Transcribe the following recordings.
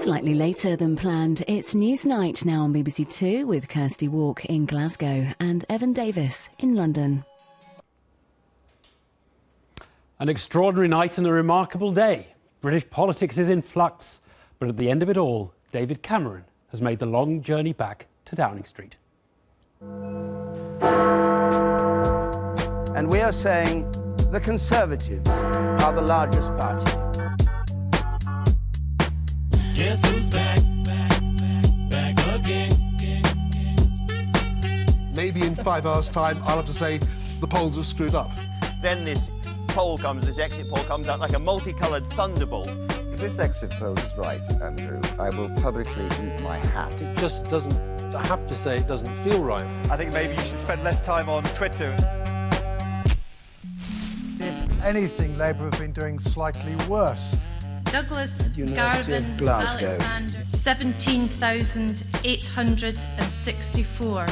Slightly later than planned, it's Newsnight now on BBC Two with Kirsty Walk in Glasgow and Evan Davis in London. An extraordinary night and a remarkable day. British politics is in flux, but at the end of it all, David Cameron has made the long journey back to Downing Street. And we are saying the Conservatives are the largest party. Guess who's back again. Maybe in 5 hours' time, I'll have to say the polls have screwed up. Then this exit poll comes out like a multicoloured thunderbolt. If this exit poll is right, Andrew, I will publicly eat my hat. It just doesn't, I have to say, it doesn't feel right. I think maybe you should spend less time on Twitter. If anything, Labour have been doing slightly worse. Douglas University Garvin of Glasgow. Alexander, 17,864.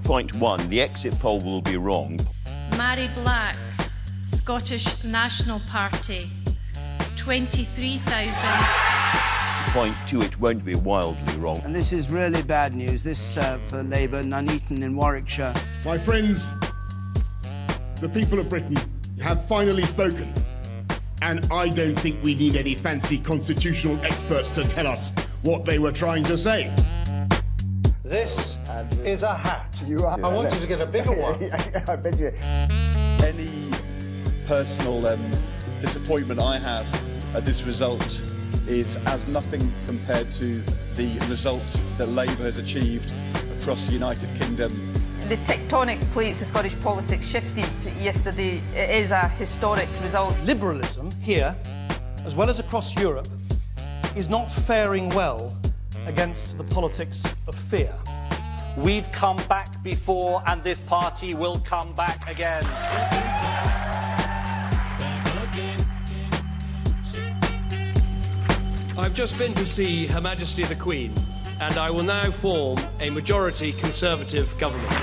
Point one, the exit poll will be wrong. Mary Black, Scottish National Party, 23,000. Point two, it won't be wildly wrong. And this is really bad news. This for Labour, Nuneaton in Warwickshire. My friends, the people of Britain have finally spoken. And I don't think we need any fancy constitutional experts to tell us what they were trying to say. This is a hat. You are. I want you to get a bigger one. I bet you. Any personal disappointment I have at this result is as nothing compared to the result that Labour has achieved across the United Kingdom. The tectonic plates of Scottish politics shifted yesterday. It is a historic result. Liberalism here, as well as across Europe, is not faring well against the politics of fear. We've come back before, and this party will come back again. I've just been to see Her Majesty the Queen, and I will now form a majority Conservative government.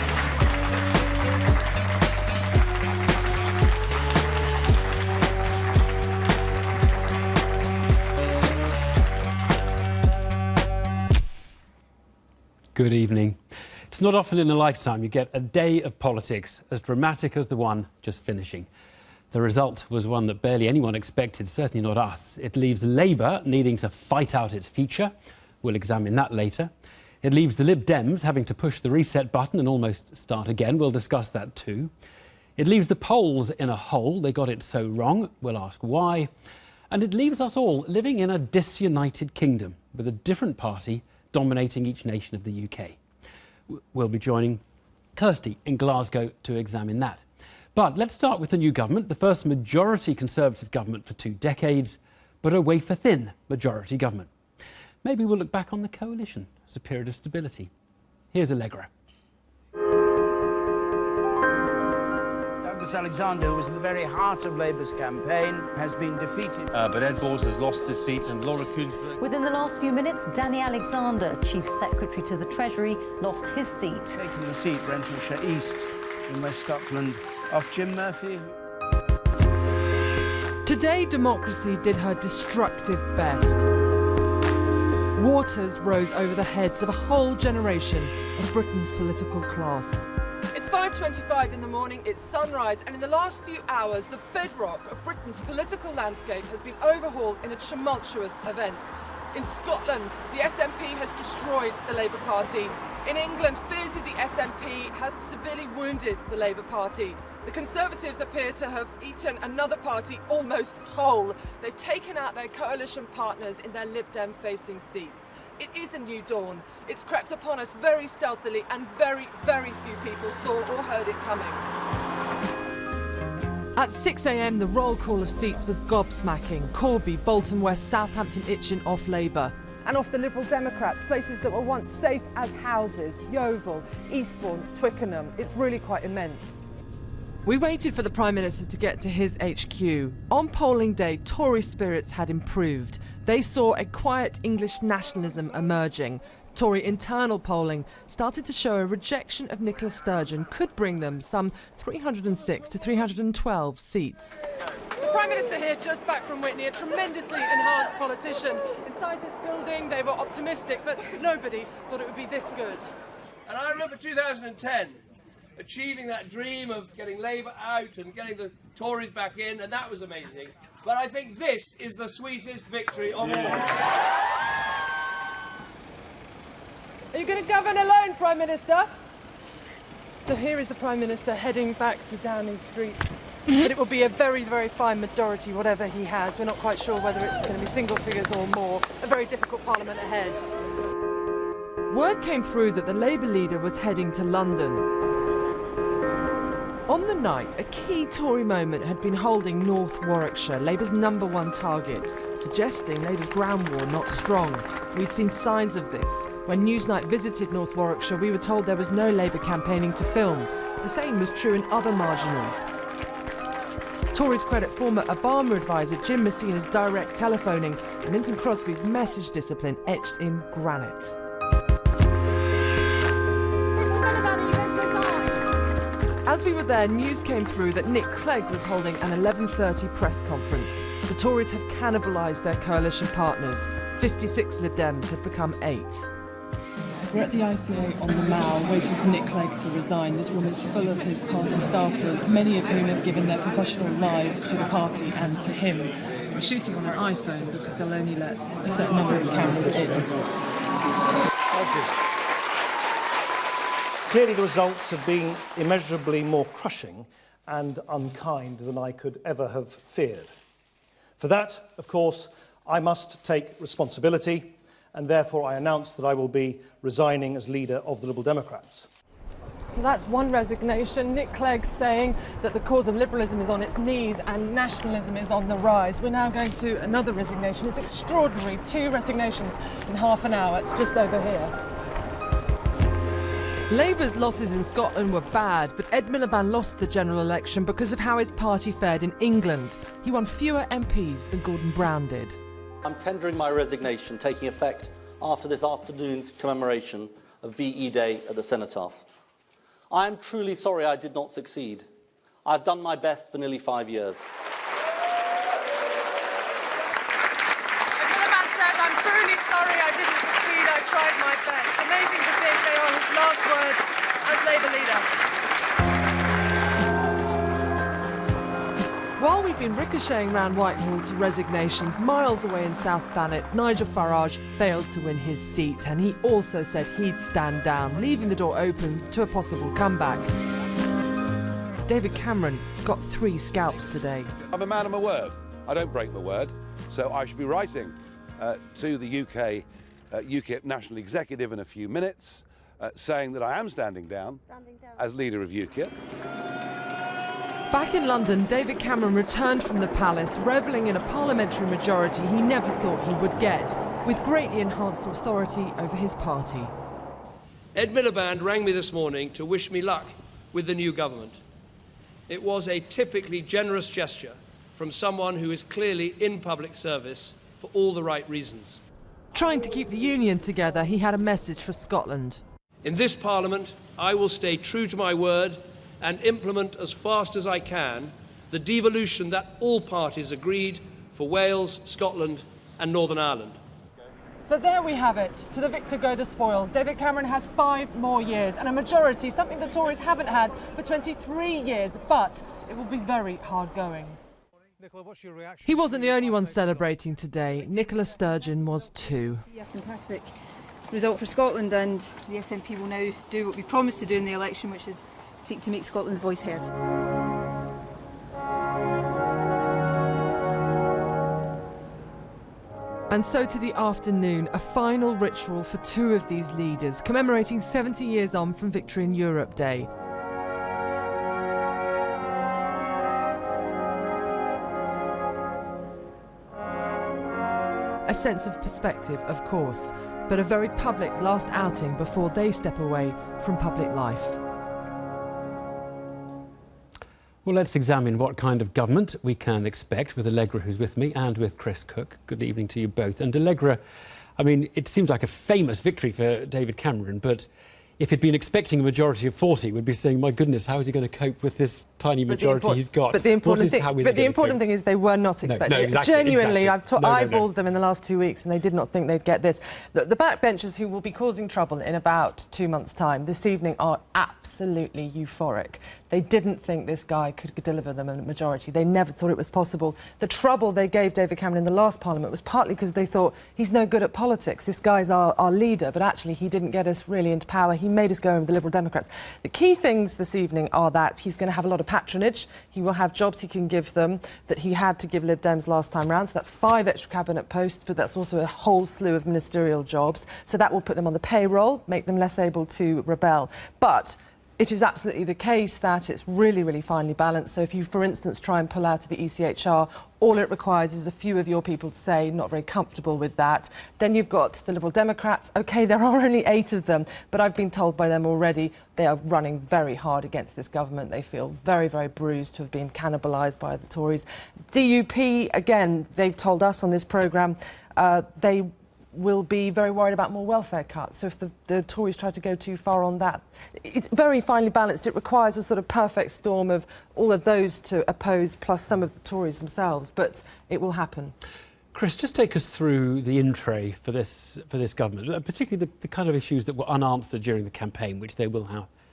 Good evening. It's not often in a lifetime you get a day of politics as dramatic as the one just finishing. The result was one that barely anyone expected, certainly not us. It leaves Labour needing to fight out its future. We'll examine that later. It leaves the Lib Dems having to push the reset button and almost start again. We'll discuss that too. It leaves the polls in a hole. They got it so wrong. We'll ask why. And it leaves us all living in a disunited kingdom with a different party dominating each nation of the UK. We'll be joining Kirsty in Glasgow to examine that. But let's start with the new government, the first majority Conservative government for 2 decades, but a wafer-thin majority government. Maybe we'll look back on the coalition as a period of stability. Here's Allegra. Douglas Alexander, who was in the very heart of Labour's campaign, has been defeated. But Ed Balls has lost his seat, and Laura Kuenssberg... Within the last few minutes, Danny Alexander, Chief Secretary to the Treasury, lost his seat. Taking the seat, Renfrewshire East in West Scotland, off Jim Murphy. Today, democracy did her destructive best. Waters rose over the heads of a whole generation of Britain's political class. It's 5:25 in the morning, it's sunrise, and in the last few hours, the bedrock of Britain's political landscape has been overhauled in a tumultuous event. In Scotland, the SNP has destroyed the Labour Party. In England, fears of the SNP have severely wounded the Labour Party. The Conservatives appear to have eaten another party almost whole. They've taken out their coalition partners in their Lib Dem facing seats. It is a new dawn. It's crept upon us very stealthily, and very, very few people saw or heard it coming. At 6 a.m, the roll call of seats was gobsmacking. Corby, Bolton West, Southampton, Itchen off Labour. And off the Liberal Democrats, places that were once safe as houses, Yeovil, Eastbourne, Twickenham. It's really quite immense. We waited for the Prime Minister to get to his HQ. On polling day, Tory spirits had improved. They saw a quiet English nationalism emerging. Tory internal polling started to show a rejection of Nicola Sturgeon could bring them some 306 to 312 seats. The Prime Minister here, just back from Whitney, a tremendously enhanced politician. Inside this building, they were optimistic, but nobody thought it would be this good. And I remember 2010, achieving that dream of getting Labour out and getting the Tories back in, and that was amazing. But I think this is the sweetest victory of all. Are you going to govern alone, Prime Minister? So here is the Prime Minister heading back to Downing Street. But it will be a very, very fine majority, whatever he has. We're not quite sure whether it's going to be single figures or more. A very difficult parliament ahead. Word came through that the Labour leader was heading to London. On the night, a key Tory moment had been holding North Warwickshire, Labour's #1 target, suggesting Labour's ground war not strong. We'd seen signs of this. When Newsnight visited North Warwickshire, we were told there was no Labour campaigning to film. The same was true in other marginals. Tories credit former Obama advisor Jim Messina's direct telephoning and Linton Crosby's message discipline etched in granite. As we were there, news came through that Nick Clegg was holding an 11:30 press conference. The Tories had cannibalised their coalition partners. 56 Lib Dems had become 8. We're at the ICA on the Mall, waiting for Nick Clegg to resign. This room is full of his party staffers, many of whom have given their professional lives to the party and to him. We're shooting on an iPhone because they'll only let a certain number of cameras in. Clearly the results have been immeasurably more crushing and unkind than I could ever have feared. For that, of course, I must take responsibility, and therefore I announce that I will be resigning as leader of the Liberal Democrats. So that's one resignation. Nick Clegg saying that the cause of liberalism is on its knees and nationalism is on the rise. We're now going to another resignation. It's extraordinary. 2 resignations in half an hour. It's just over here. Labour's losses in Scotland were bad, but Ed Miliband lost the general election because of how his party fared in England. He won fewer MPs than Gordon Brown did. I'm tendering my resignation, taking effect after this afternoon's commemoration of VE Day at the Cenotaph. I am truly sorry I did not succeed. I've done my best for nearly 5 years. Miliband said, "I'm truly sorry I didn't succeed. I tried my best." Amazing to think they are his last words as Labour leader. While we've been ricocheting round Whitehall to resignations, miles away in South Thanet, Nigel Farage failed to win his seat, and he also said he'd stand down, leaving the door open to a possible comeback. David Cameron got 3 scalps today. I'm a man of my word. I don't break my word, so I should be writing to the UKIP National Executive in a few minutes, saying that I am standing down as leader of UKIP. Back in London, David Cameron returned from the palace, revelling in a parliamentary majority he never thought he would get, with greatly enhanced authority over his party. Ed Miliband rang me this morning to wish me luck with the new government. It was a typically generous gesture from someone who is clearly in public service for all the right reasons. Trying to keep the union together, he had a message for Scotland. In this Parliament, I will stay true to my word and implement as fast as I can the devolution that all parties agreed for Wales, Scotland and Northern Ireland. So there we have it. To the victor go the spoils. David Cameron has 5 more years and a majority, something the Tories haven't had for 23 years, but it will be very hard going. He wasn't the only one celebrating today. Nicola Sturgeon was too. A fantastic result for Scotland, and the SNP will now do what we promised to do in the election, which is seek to make Scotland's voice heard. And so to the afternoon, a final ritual for 2 of these leaders, commemorating 70 years on from Victory in Europe Day. A sense of perspective, of course, but a very public last outing before they step away from public life. Well, let's examine what kind of government we can expect with Allegra, who's with me, and with Chris Cook. Good evening to you both. And Allegra, I mean, it seems like a famous victory for David Cameron, but if he'd been expecting a majority of 40, would be saying, my goodness, how is he going to cope with this tiny majority he's got? But the important thing is they were not expecting it. Exactly, Genuinely, exactly. I've eyeballed them in the last 2 weeks and they did not think they'd get this. The backbenchers who will be causing trouble in about 2 months' time this evening are absolutely euphoric. They didn't think this guy could deliver them a majority. They never thought it was possible. The trouble they gave David Cameron in the last Parliament was partly because they thought he's no good at politics. This guy's our leader, but actually he didn't get us really into power. He made us go in with the Liberal Democrats. The key things this evening are that he's going to have a lot of patronage. He will have jobs he can give them that he had to give Lib Dems last time round. So that's 5 extra cabinet posts, but that's also a whole slew of ministerial jobs. So that will put them on the payroll, make them less able to rebel. But it is absolutely the case that it's really, really finely balanced. So if you, for instance, try and pull out of the ECHR, all it requires is a few of your people to say not very comfortable with that. Then you've got the Liberal Democrats. OK, there are only 8 of them, but I've been told by them already they are running very hard against this government. They feel very, very bruised to have been cannibalised by the Tories. DUP, again, they've told us on this programme, they will be very worried about more welfare cuts. So if the Tories try to go too far on that, it's very finely balanced. It requires a sort of perfect storm of all of those to oppose, plus some of the Tories themselves, but it will happen. Chris, just take us through the in tray for this government, particularly the kind of issues that were unanswered during the campaign, which they will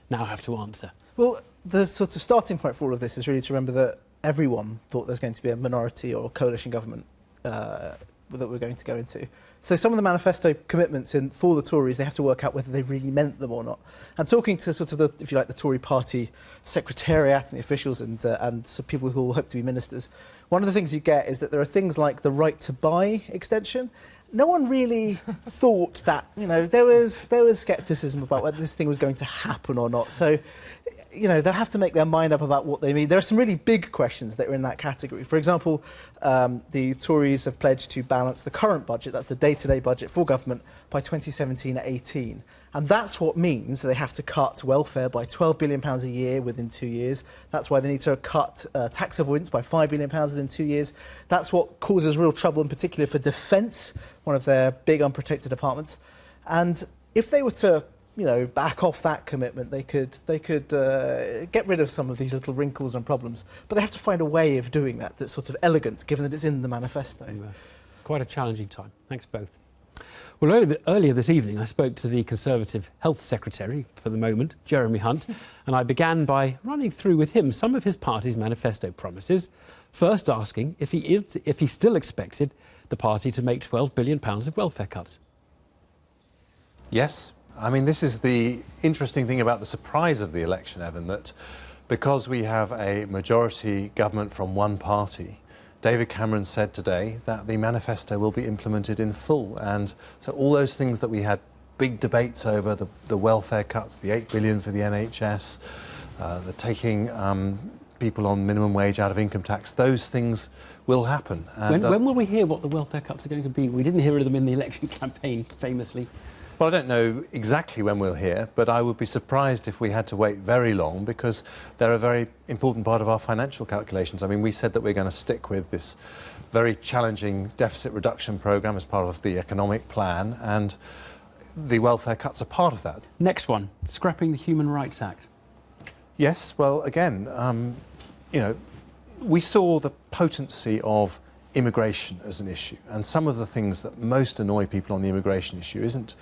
now have to answer. Well, the sort of starting point for all of this is really to remember that everyone thought there's going to be a minority or coalition government that we're going to go into. So some of the manifesto commitments for the Tories, they have to work out whether they really meant them or not. And talking to sort of the, if you like, the Tory party secretariat and the officials and some people who will hope to be ministers, one of the things you get is that there are things like the right to buy extension. No one really thought that, you know, there was scepticism about whether this thing was going to happen or not. So, you know, they'll have to make their mind up about what they mean. There are some really big questions that are in that category. For example, the Tories have pledged to balance the current budget, that's the day-to-day budget for government, by 2017 at 18. And that's what means that they have to cut welfare by £12 billion a year within 2 years. That's why they need to cut tax avoidance by £5 billion within 2 years. That's what causes real trouble, in particular for defence, one of their big unprotected departments. And if they were to, you know, back off that commitment, they could get rid of some of these little wrinkles and problems. But they have to find a way of doing that that's sort of elegant, given that it's in the manifesto. Anyway, quite a challenging time. Thanks both. Well, earlier this evening, I spoke to the Conservative Health Secretary for the moment, Jeremy Hunt, and I began by running through with him some of his party's manifesto promises, first asking if he still expected the party to make £12 billion of welfare cuts. Yes. I mean, this is the interesting thing about the surprise of the election, Evan, that because we have a majority government from one party, David Cameron said today that the manifesto will be implemented in full. And so all those things that we had big debates over, the welfare cuts, the £8 billion for the NHS, the taking people on minimum wage out of income tax, those things will happen. And, when will we hear what the welfare cuts are going to be? We didn't hear of them in the election campaign, famously. Well, I don't know exactly when we'll hear, but I would be surprised if we had to wait very long, because they're a very important part of our financial calculations. I mean, we said that we're going to stick with this very challenging deficit reduction programme as part of the economic plan, and the welfare cuts are part of that. Next one, scrapping the Human Rights Act. Yes, well, again, you know, we saw the potency of immigration as an issue, and some of the things that most annoy people on the immigration issue isn't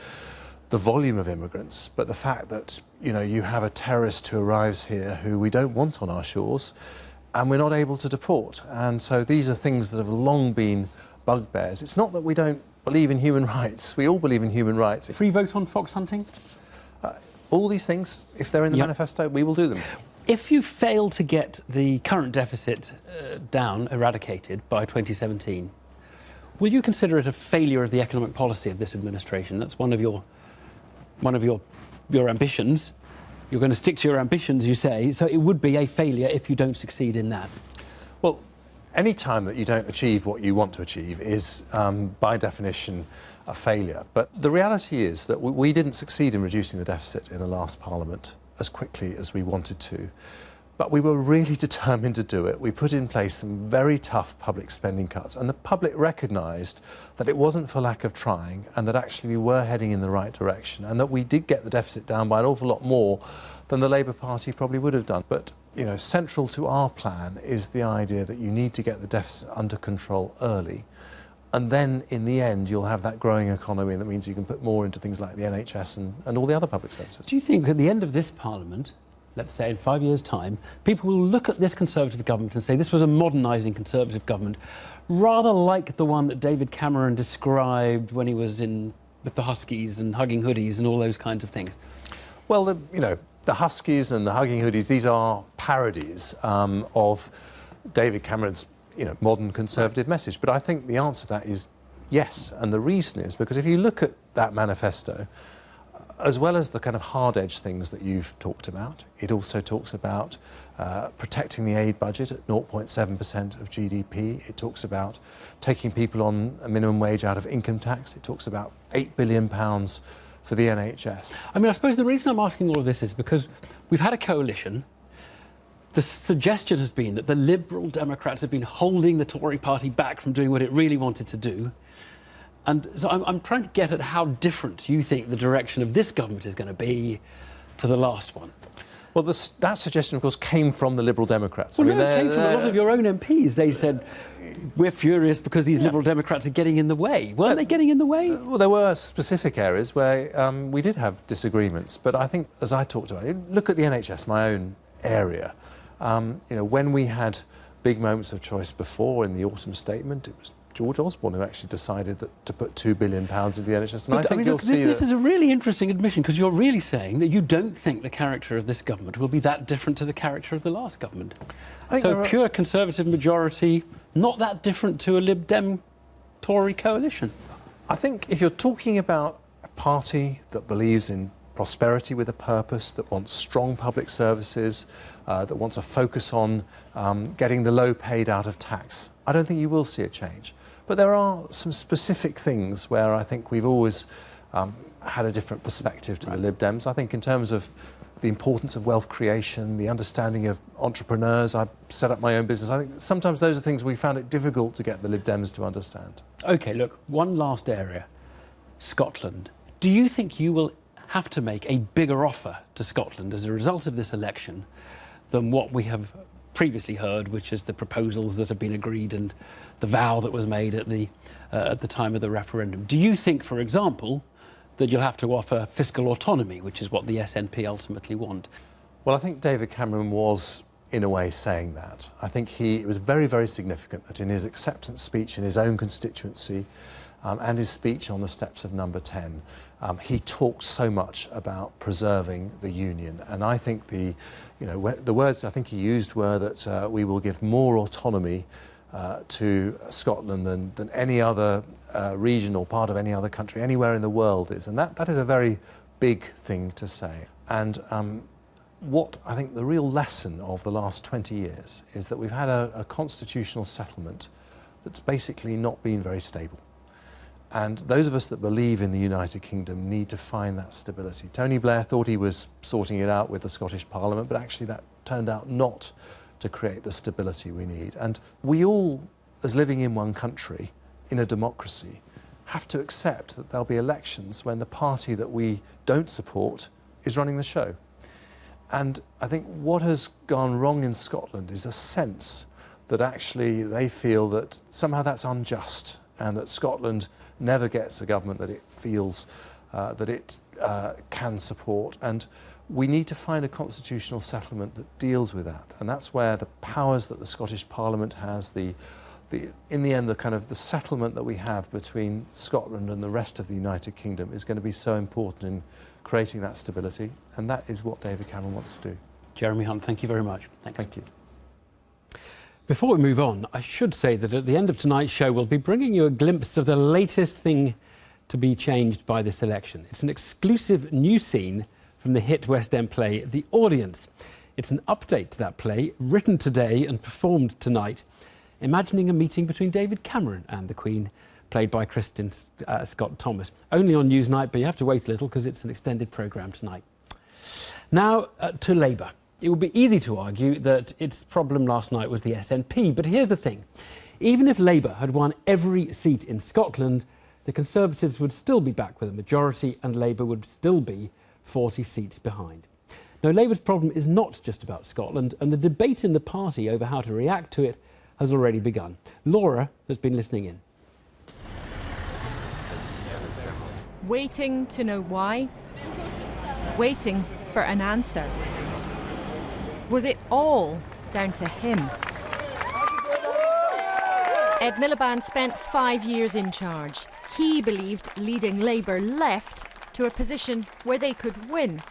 the volume of immigrants, but the fact that, you know, you have a terrorist who arrives here who we don't want on our shores and we're not able to deport. And so these are things that have long been bugbears. It's not that we don't believe in human rights. We all believe in human rights. Free vote on fox hunting? All these things, if they're in the manifesto, we will do them. If you fail to get the current deficit eradicated by 2017, will you consider it a failure of the economic policy of this administration? That's one of your ambitions. You're going to stick to your ambitions, you say, so it would be a failure if you don't succeed in that. Well, any time that you don't achieve what you want to achieve is, by definition, a failure. But the reality is that we didn't succeed in reducing the deficit in the last Parliament as quickly as we wanted to. But we were really determined to do it. We put in place some very tough public spending cuts, and the public recognised that it wasn't for lack of trying, and that actually we were heading in the right direction, and that we did get the deficit down by an awful lot more than the Labour Party probably would have done. But, you know, central to our plan is the idea that you need to get the deficit under control early, and then in the end you'll have that growing economy, and that means you can put more into things like the NHS and all the other public services. Do you think at the end of this Parliament, let's say in 5 years' time, people will look at this Conservative government and say this was a modernising Conservative government, rather like the one that David Cameron described when he was in with the Huskies and hugging hoodies and all those kinds of things? Well, the Huskies and the hugging hoodies, these are parodies of David Cameron's modern Conservative message. But I think the answer to that is yes, and the reason is because if you look at that manifesto, as well as the kind of hard-edged things that you've talked about, it also talks about protecting the aid budget at 0.7% of GDP. It talks about taking people on a minimum wage out of income tax. It talks about £8 billion for the NHS. I mean, I suppose the reason I'm asking all of this is because we've had a coalition. The suggestion has been that the Liberal Democrats have been holding the Tory party back from doing what it really wanted to do. And so I'm trying to get at how different you think the direction of this government is going to be to the last one. Well, that suggestion, of course, came from the Liberal Democrats. Well, it came from a lot of your own MPs. They said, we're furious because these Liberal Democrats are getting in the way. Weren't they getting in the way? Well, there were specific areas where we did have disagreements. But I think, as I talked about it, look at the NHS, my own area. When we had big moments of choice before in the autumn statement, it was George Osborne who actually decided to put £2 billion into the NHS. And I think you'll see this is a really interesting admission, because you're really saying that you don't think the character of this government will be that different to the character of the last government. So pure Conservative majority, not that different to a Lib Dem Tory coalition. I think if you're talking about a party that believes in prosperity with a purpose, that wants strong public services, that wants a focus on getting the low paid out of tax, I don't think you will see a change. But there are some specific things where I think we've always had a different perspective to the Lib Dems. I think in terms of the importance of wealth creation, the understanding of entrepreneurs. I set up my own business. I think sometimes those are things we found it difficult to get the Lib Dems to understand. OK, look, one last area, Scotland. Do you think you will have to make a bigger offer to Scotland as a result of this election than what we have previously heard, which is the proposals that have been agreed and the vow that was made at the time of the referendum? Do you think, for example, that you'll have to offer fiscal autonomy, which is what the SNP ultimately want? Well, I think David Cameron was, in a way, saying that. I think it was very, very significant that in his acceptance speech in his own constituency and his speech on the steps of Number 10, he talked so much about preserving the union. And I think the words I think he used were that we will give more autonomy to Scotland than any other region or part of any other country anywhere in the world is. And that is a very big thing to say. And what I think the real lesson of the last 20 years is that we've had a constitutional settlement that's basically not been very stable. And those of us that believe in the United Kingdom need to find that stability. Tony Blair thought he was sorting it out with the Scottish Parliament, but actually that turned out not to create the stability we need. And we all, as living in one country, in a democracy, have to accept that there'll be elections when the party that we don't support is running the show. And I think what has gone wrong in Scotland is a sense that actually they feel that somehow that's unjust and that Scotland never gets a government that it feels that it can support. And we need to find a constitutional settlement that deals with that. And that's where the powers that the Scottish Parliament has, in the end, the settlement that we have between Scotland and the rest of the United Kingdom is going to be so important in creating that stability. And that is what David Cameron wants to do. Jeremy Hunt, thank you very much. Thank you. Before we move on, I should say that at the end of tonight's show, we'll be bringing you a glimpse of the latest thing to be changed by this election. It's an exclusive new scene from the hit West End play, The Audience. It's an update to that play, written today and performed tonight, imagining a meeting between David Cameron and the Queen, played by Kristen Scott Thomas. Only on Newsnight, but you have to wait a little because it's an extended programme tonight. Now to Labour. It would be easy to argue that its problem last night was the SNP, but here's the thing. Even if Labour had won every seat in Scotland, the Conservatives would still be back with a majority and Labour would still be 40 seats behind. Now, Labour's problem is not just about Scotland, and the debate in the party over how to react to it has already begun. Laura has been listening in. Waiting to know why? Waiting for an answer. Was it all down to him? Ed Miliband spent 5 years in charge. He believed leading Labour left to a position where they could win.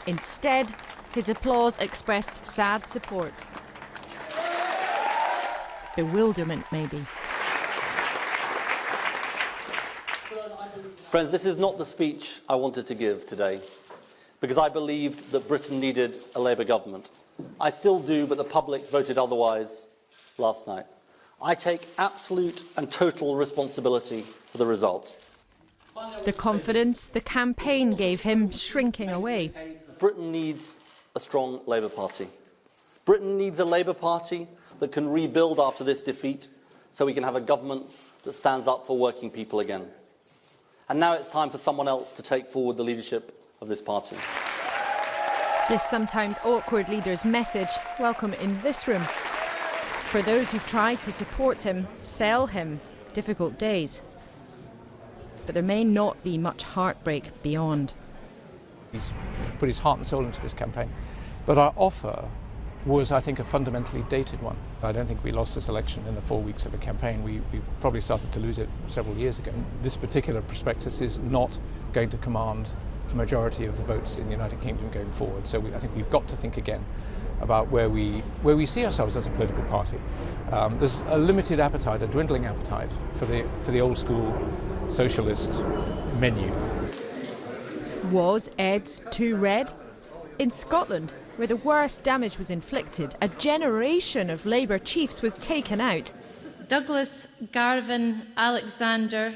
Instead, his applause expressed sad support. Bewilderment, maybe. Friends, this is not the speech I wanted to give today, because I believed that Britain needed a Labour government. I still do, but the public voted otherwise last night. I take absolute and total responsibility for the result. The confidence the campaign gave him shrinking away. Britain needs a strong Labour Party. Britain needs a Labour Party that can rebuild after this defeat so we can have a government that stands up for working people again. And now it's time for someone else to take forward the leadership of this party. This sometimes awkward leader's message, welcome in this room. For those who've tried to support him, sell him, difficult days. But there may not be much heartbreak beyond. He's put his heart and soul into this campaign. But our offer was, I think, a fundamentally dated one. I don't think we lost this election in the 4 weeks of a campaign. We've probably started to lose it several years ago. This particular prospectus is not going to command a majority of the votes in the United Kingdom going forward. So I think we've got to think again about where we see ourselves as a political party. There's a limited appetite, a dwindling appetite for the old school socialist menu. Was Ed too red? In Scotland, where the worst damage was inflicted, a generation of Labour chiefs was taken out. Douglas, Garvin, Alexander.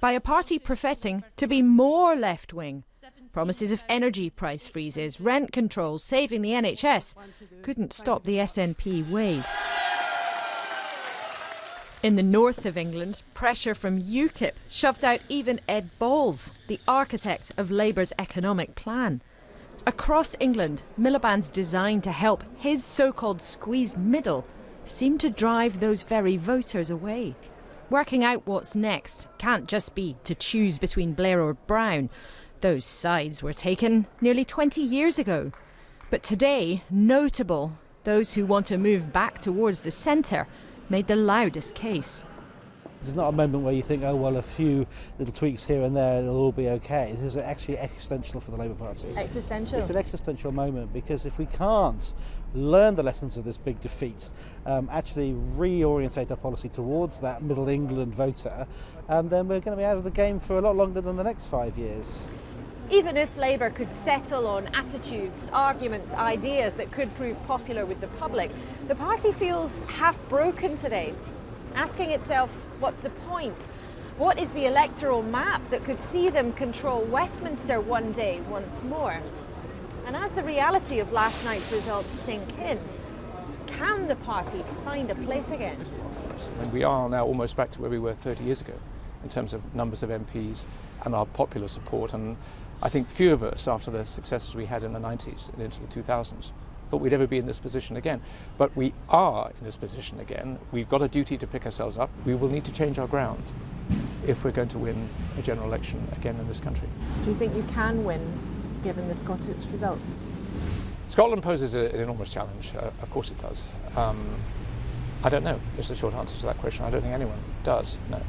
By a party professing to be more left-wing. Promises of energy price freezes, rent control, saving the NHS couldn't stop the SNP wave. In the north of England, pressure from UKIP shoved out even Ed Balls, the architect of Labour's economic plan. Across England, Miliband's design to help his so-called squeezed middle seemed to drive those very voters away. Working out what's next can't just be to choose between Blair or Brown. Those sides were taken nearly 20 years ago. But today, notable, those who want to move back towards the centre made the loudest case. This is not a moment where you think, oh, well, a few little tweaks here and there, it'll all be okay. This is actually existential for the Labour Party. Existential? It's an existential moment, because if we can't learn the lessons of this big defeat, actually reorientate our policy towards that Middle England voter, then we're going to be out of the game for a lot longer than the next 5 years. Even if Labour could settle on attitudes, arguments, ideas that could prove popular with the public, the party feels half broken today, asking itself, what's the point? What is the electoral map that could see them control Westminster one day once more? And as the reality of last night's results sink in, can the party find a place again? And we are now almost back to where we were 30 years ago in terms of numbers of MPs and our popular support. And I think few of us, after the successes we had in the 90s and into the 2000s, thought we'd ever be in this position again. But we are in this position again. We've got a duty to pick ourselves up. We will need to change our ground if we're going to win a general election again in this country. Do you think you can win, given the Scottish results? Scotland poses an enormous challenge. Of course it does. I don't know is the short answer to that question. I don't think anyone does, no.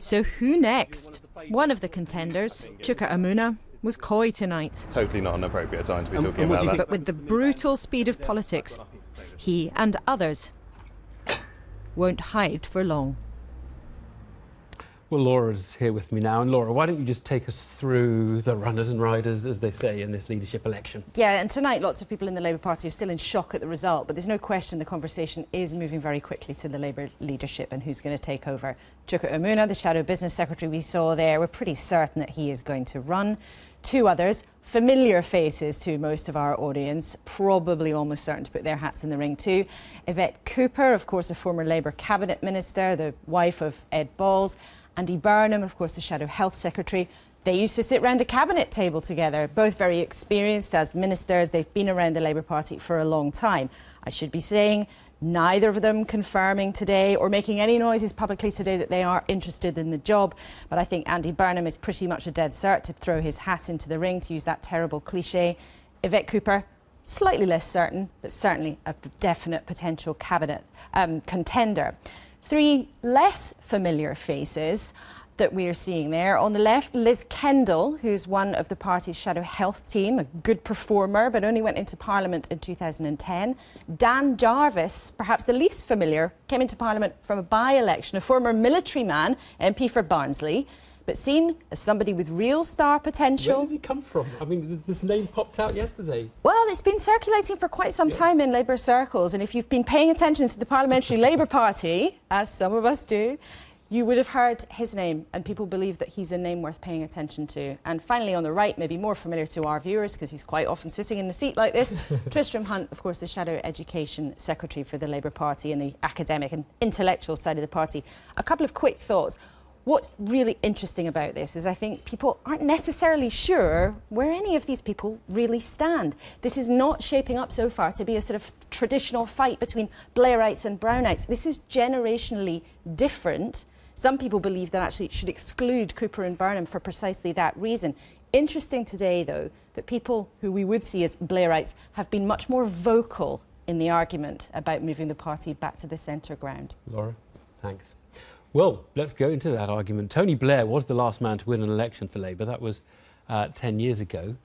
So who next? One of the contenders, Chuka Umunna, was coy tonight. Totally not an appropriate time to be talking about that. But with the brutal speed of politics, he and others won't hide for long. Well, Laura's here with me now. And Laura, why don't you just take us through the runners and riders, as they say, in this leadership election? Yeah, and tonight lots of people in the Labour Party are still in shock at the result, but there's no question the conversation is moving very quickly to the Labour leadership and who's going to take over. Chuka Umunna, the shadow business secretary we saw there, we're pretty certain that he is going to run. Two others, familiar faces to most of our audience, probably almost certain to put their hats in the ring too. Yvette Cooper, of course, a former Labour cabinet minister, the wife of Ed Balls. Andy Burnham, of course, the shadow health secretary. They used to sit round the cabinet table together, both very experienced as ministers. They've been around the Labour Party for a long time. I should be saying neither of them confirming today or making any noises publicly today that they are interested in the job. But I think Andy Burnham is pretty much a dead cert to throw his hat into the ring, to use that terrible cliche. Yvette Cooper, slightly less certain, but certainly a definite potential cabinet contender. Three less familiar faces that we are seeing there. On the left, Liz Kendall, who's one of the party's shadow health team, a good performer, but only went into Parliament in 2010. Dan Jarvis, perhaps the least familiar, came into Parliament from a by-election, a former military man, MP for Barnsley, but seen as somebody with real star potential. Where did he come from? I mean, this name popped out yesterday. Well, it's been circulating for quite some time in Labour circles, and if you've been paying attention to the Parliamentary Labour Party, as some of us do, you would have heard his name, and people believe that he's a name worth paying attention to. And finally, on the right, maybe more familiar to our viewers, because he's quite often sitting in the seat like this, Tristram Hunt, of course, the Shadow Education Secretary for the Labour Party and the academic and intellectual side of the party. A couple of quick thoughts. What's really interesting about this is I think people aren't necessarily sure where any of these people really stand. This is not shaping up so far to be a sort of traditional fight between Blairites and Brownites. This is generationally different. Some people believe that actually it should exclude Cooper and Burnham for precisely that reason. Interesting today, though, that people who we would see as Blairites have been much more vocal in the argument about moving the party back to the centre ground. Laura, thanks. Well, let's go into that argument. Tony Blair was the last man to win an election for Labour. That was 10 years ago.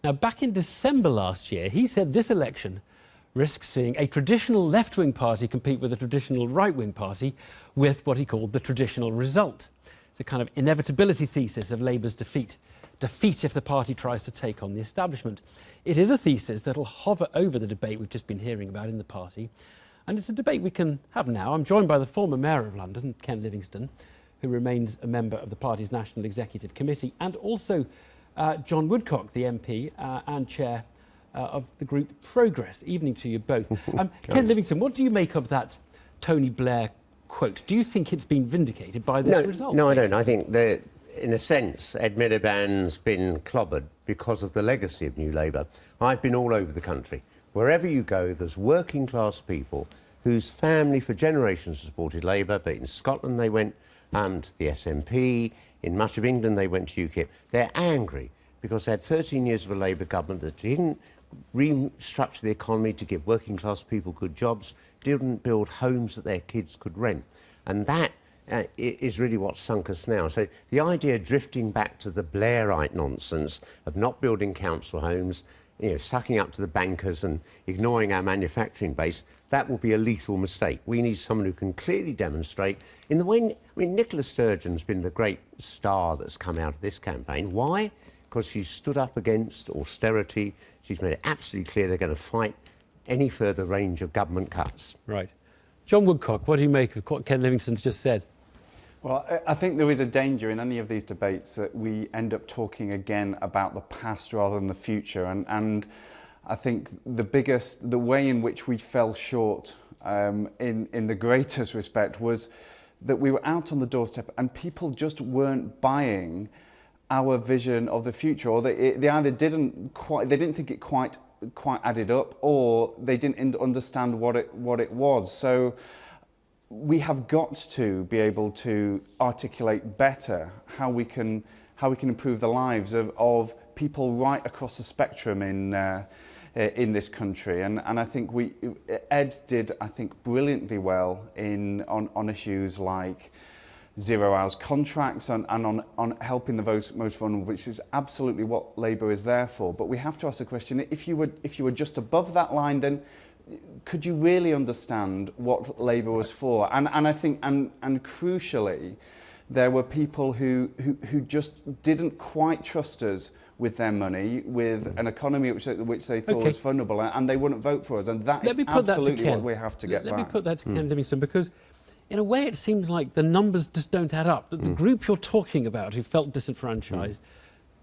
Now, back in December last year, he said this election risks seeing a traditional left-wing party compete with a traditional right-wing party with what he called the traditional result. It's a kind of inevitability thesis of Labour's defeat. Defeat if the party tries to take on the establishment. It is a thesis that'll hover over the debate we've just been hearing about in the party. And it's a debate we can have now. I'm joined by the former Mayor of London, Ken Livingstone, who remains a member of the party's National Executive Committee, and also John Woodcock, the MP and Chair of the group Progress. Evening to you both. Ken Livingstone, what do you make of that Tony Blair quote? Do you think it's been vindicated by this result? No, I don't. I think that, in a sense, Ed Miliband's been clobbered because of the legacy of New Labour. I've been all over the country. Wherever you go, there's working class people whose family for generations supported Labour, but in Scotland they went to the SNP, in much of England they went to UKIP. They're angry because they had 13 years of a Labour government that didn't restructure the economy to give working class people good jobs, didn't build homes that their kids could rent. And that is really what sunk us now. So the idea of drifting back to the Blairite nonsense of not building council homes, sucking up to the bankers and ignoring our manufacturing base, that will be a lethal mistake. We need someone who can clearly demonstrate in the way... Nicola Sturgeon's been the great star that's come out of this campaign. Why? Because she's stood up against austerity. She's made it absolutely clear they're going to fight any further range of government cuts. Right. John Woodcock, what do you make of what Ken Livingstone's just said? Well, I think there is a danger in any of these debates that we end up talking again about the past rather than the future. And I think the way in which we fell short in the greatest respect was that we were out on the doorstep and people just weren't buying our vision of the future, or they either didn't think it quite added up, or they didn't understand what it was. So we have got to be able to articulate better how we can improve the lives of people right across the spectrum in this country. And I think Ed did, I think, brilliantly well on issues like 0 hours contracts and on helping the most vulnerable, which is absolutely what Labour is there for. But we have to ask the question: if you were just above that line, then could you really understand what Labour was for? And I think, and crucially, There were people who just didn't quite trust us with their money, with an economy which they thought was vulnerable, and they wouldn't vote for us. And that is absolutely what we have to get back. Let me put that to Ken Livingstone, because in a way it seems like the numbers just don't add up. That the group you're talking about who felt disenfranchised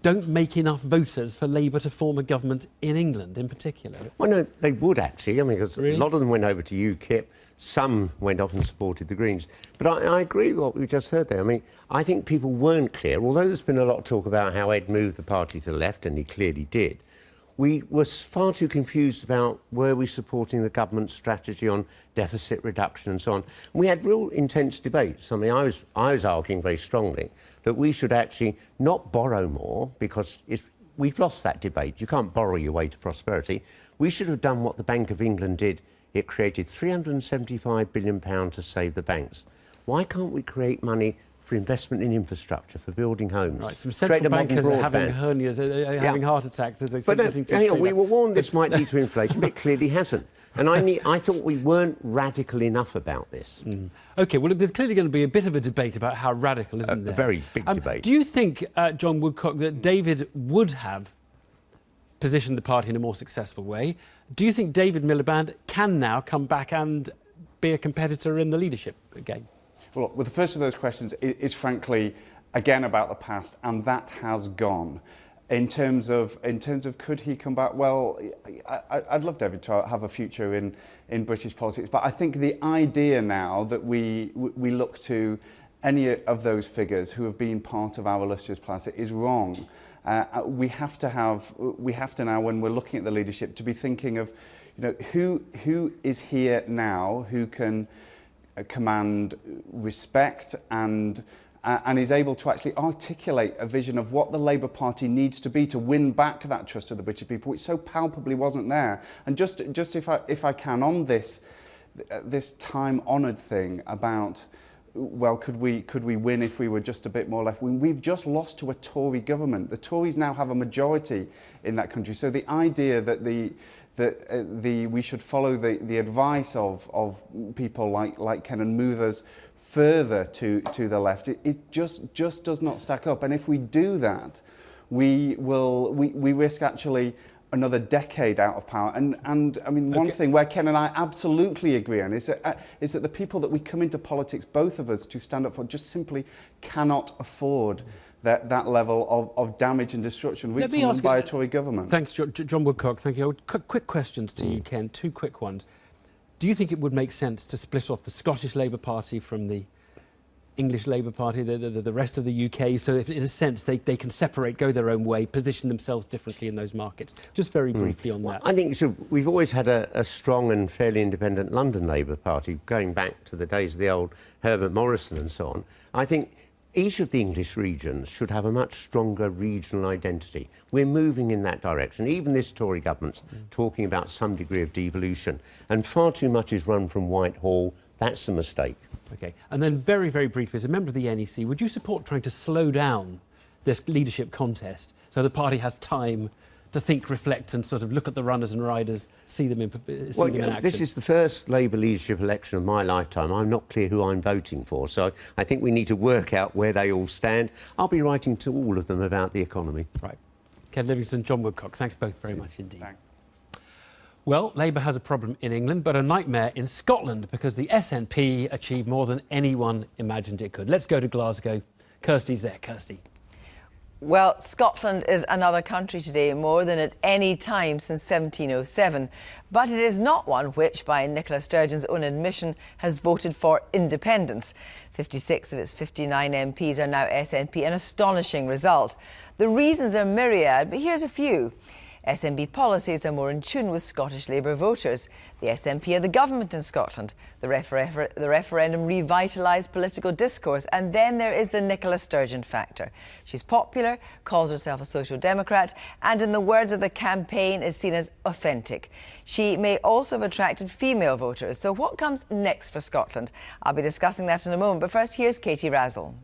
don't make enough voters for Labour to form a government in England in particular. Well, no, they would actually. I mean, because a lot of them went over to UKIP. Some went off and supported the Greens. But I agree with what we just heard there. I mean, I think people weren't clear. Although there's been a lot of talk about how Ed moved the party to the left, and he clearly did, we were far too confused about were we supporting the government's strategy on deficit reduction and so on. And we had real intense debates. I mean, I was arguing very strongly that we should actually not borrow more, because we've lost that debate. You can't borrow your way to prosperity. We should have done what the Bank of England did. It created £375 billion to save the banks. Why can't we create money for investment in infrastructure, for building homes? Right, some central bankers are having hernias, having heart attacks as they we were warned this might lead to inflation, but it clearly hasn't. And I thought we weren't radical enough about this. OK, well, there's clearly going to be a bit of a debate about how radical, isn't there? A very big debate. Do you think, John Woodcock, that David would have positioned the party in a more successful way? Do you think David Miliband can now come back and be a competitor in the leadership game? Well, the first of those questions is frankly, again, about the past, and that has gone. In terms of could he come back? Well, I'd love David to have a future in British politics, but I think the idea now that we look to any of those figures who have been part of our illustrious past is wrong. We have to now, when we're looking at the leadership, to be thinking of, who is here now, who can command respect and is able to actually articulate a vision of what the Labour Party needs to be to win back that trust of the British people, which so palpably wasn't there. And just if I can, on this time-honoured thing about, well, could we win if we were just a bit more left wing? We've just lost to a Tory government. The Tories now have a majority in that country. So the idea that we should follow the advice of people like Ken and move us further to the left, it just does not stack up. And if we do that, we risk actually another decade out of power. And I mean, one thing where Ken and I absolutely agree on is that the people that we come into politics, both of us, to stand up for, just simply cannot afford that level of damage and destruction wreaked on them by a Tory government. Thanks, John Woodcock. Thank you. Quick questions to you, Ken. Two quick ones. Do you think it would make sense to split off the Scottish Labour Party from the English Labour Party, the rest of the UK, so if, in a sense, they can separate, go their own way, position themselves differently in those markets? Just very briefly on that. I think we've always had a strong and fairly independent London Labour Party, going back to the days of the old Herbert Morrison and so on. I think each of the English regions should have a much stronger regional identity. We're moving in that direction. Even this Tory government's talking about some degree of devolution, and far too much is run from Whitehall. That's a mistake. OK. And then very, very briefly, as a member of the NEC, would you support trying to slow down this leadership contest so the party has time to think, reflect and sort of look at the runners and riders, see them in action? This is the first Labour leadership election of my lifetime. I'm not clear who I'm voting for, so I think we need to work out where they all stand. I'll be writing to all of them about the economy. Right. Ken Livingstone, John Woodcock, thanks both very much indeed. Thanks. Well, Labour has a problem in England, but a nightmare in Scotland because the SNP achieved more than anyone imagined it could. Let's go to Glasgow. Kirsty's there. Kirsty. Well, Scotland is another country today, more than at any time since 1707. But it is not one which, by Nicola Sturgeon's own admission, has voted for independence. 56 of its 59 MPs are now SNP, an astonishing result. The reasons are myriad, but here's a few. SNP policies are more in tune with Scottish Labour voters. The SNP are the government in Scotland. The referendum revitalised political discourse. And then there is the Nicola Sturgeon factor. She's popular, calls herself a social democrat, and in the words of the campaign is seen as authentic. She may also have attracted female voters. So what comes next for Scotland? I'll be discussing that in a moment. But first, here's Katie Razzle.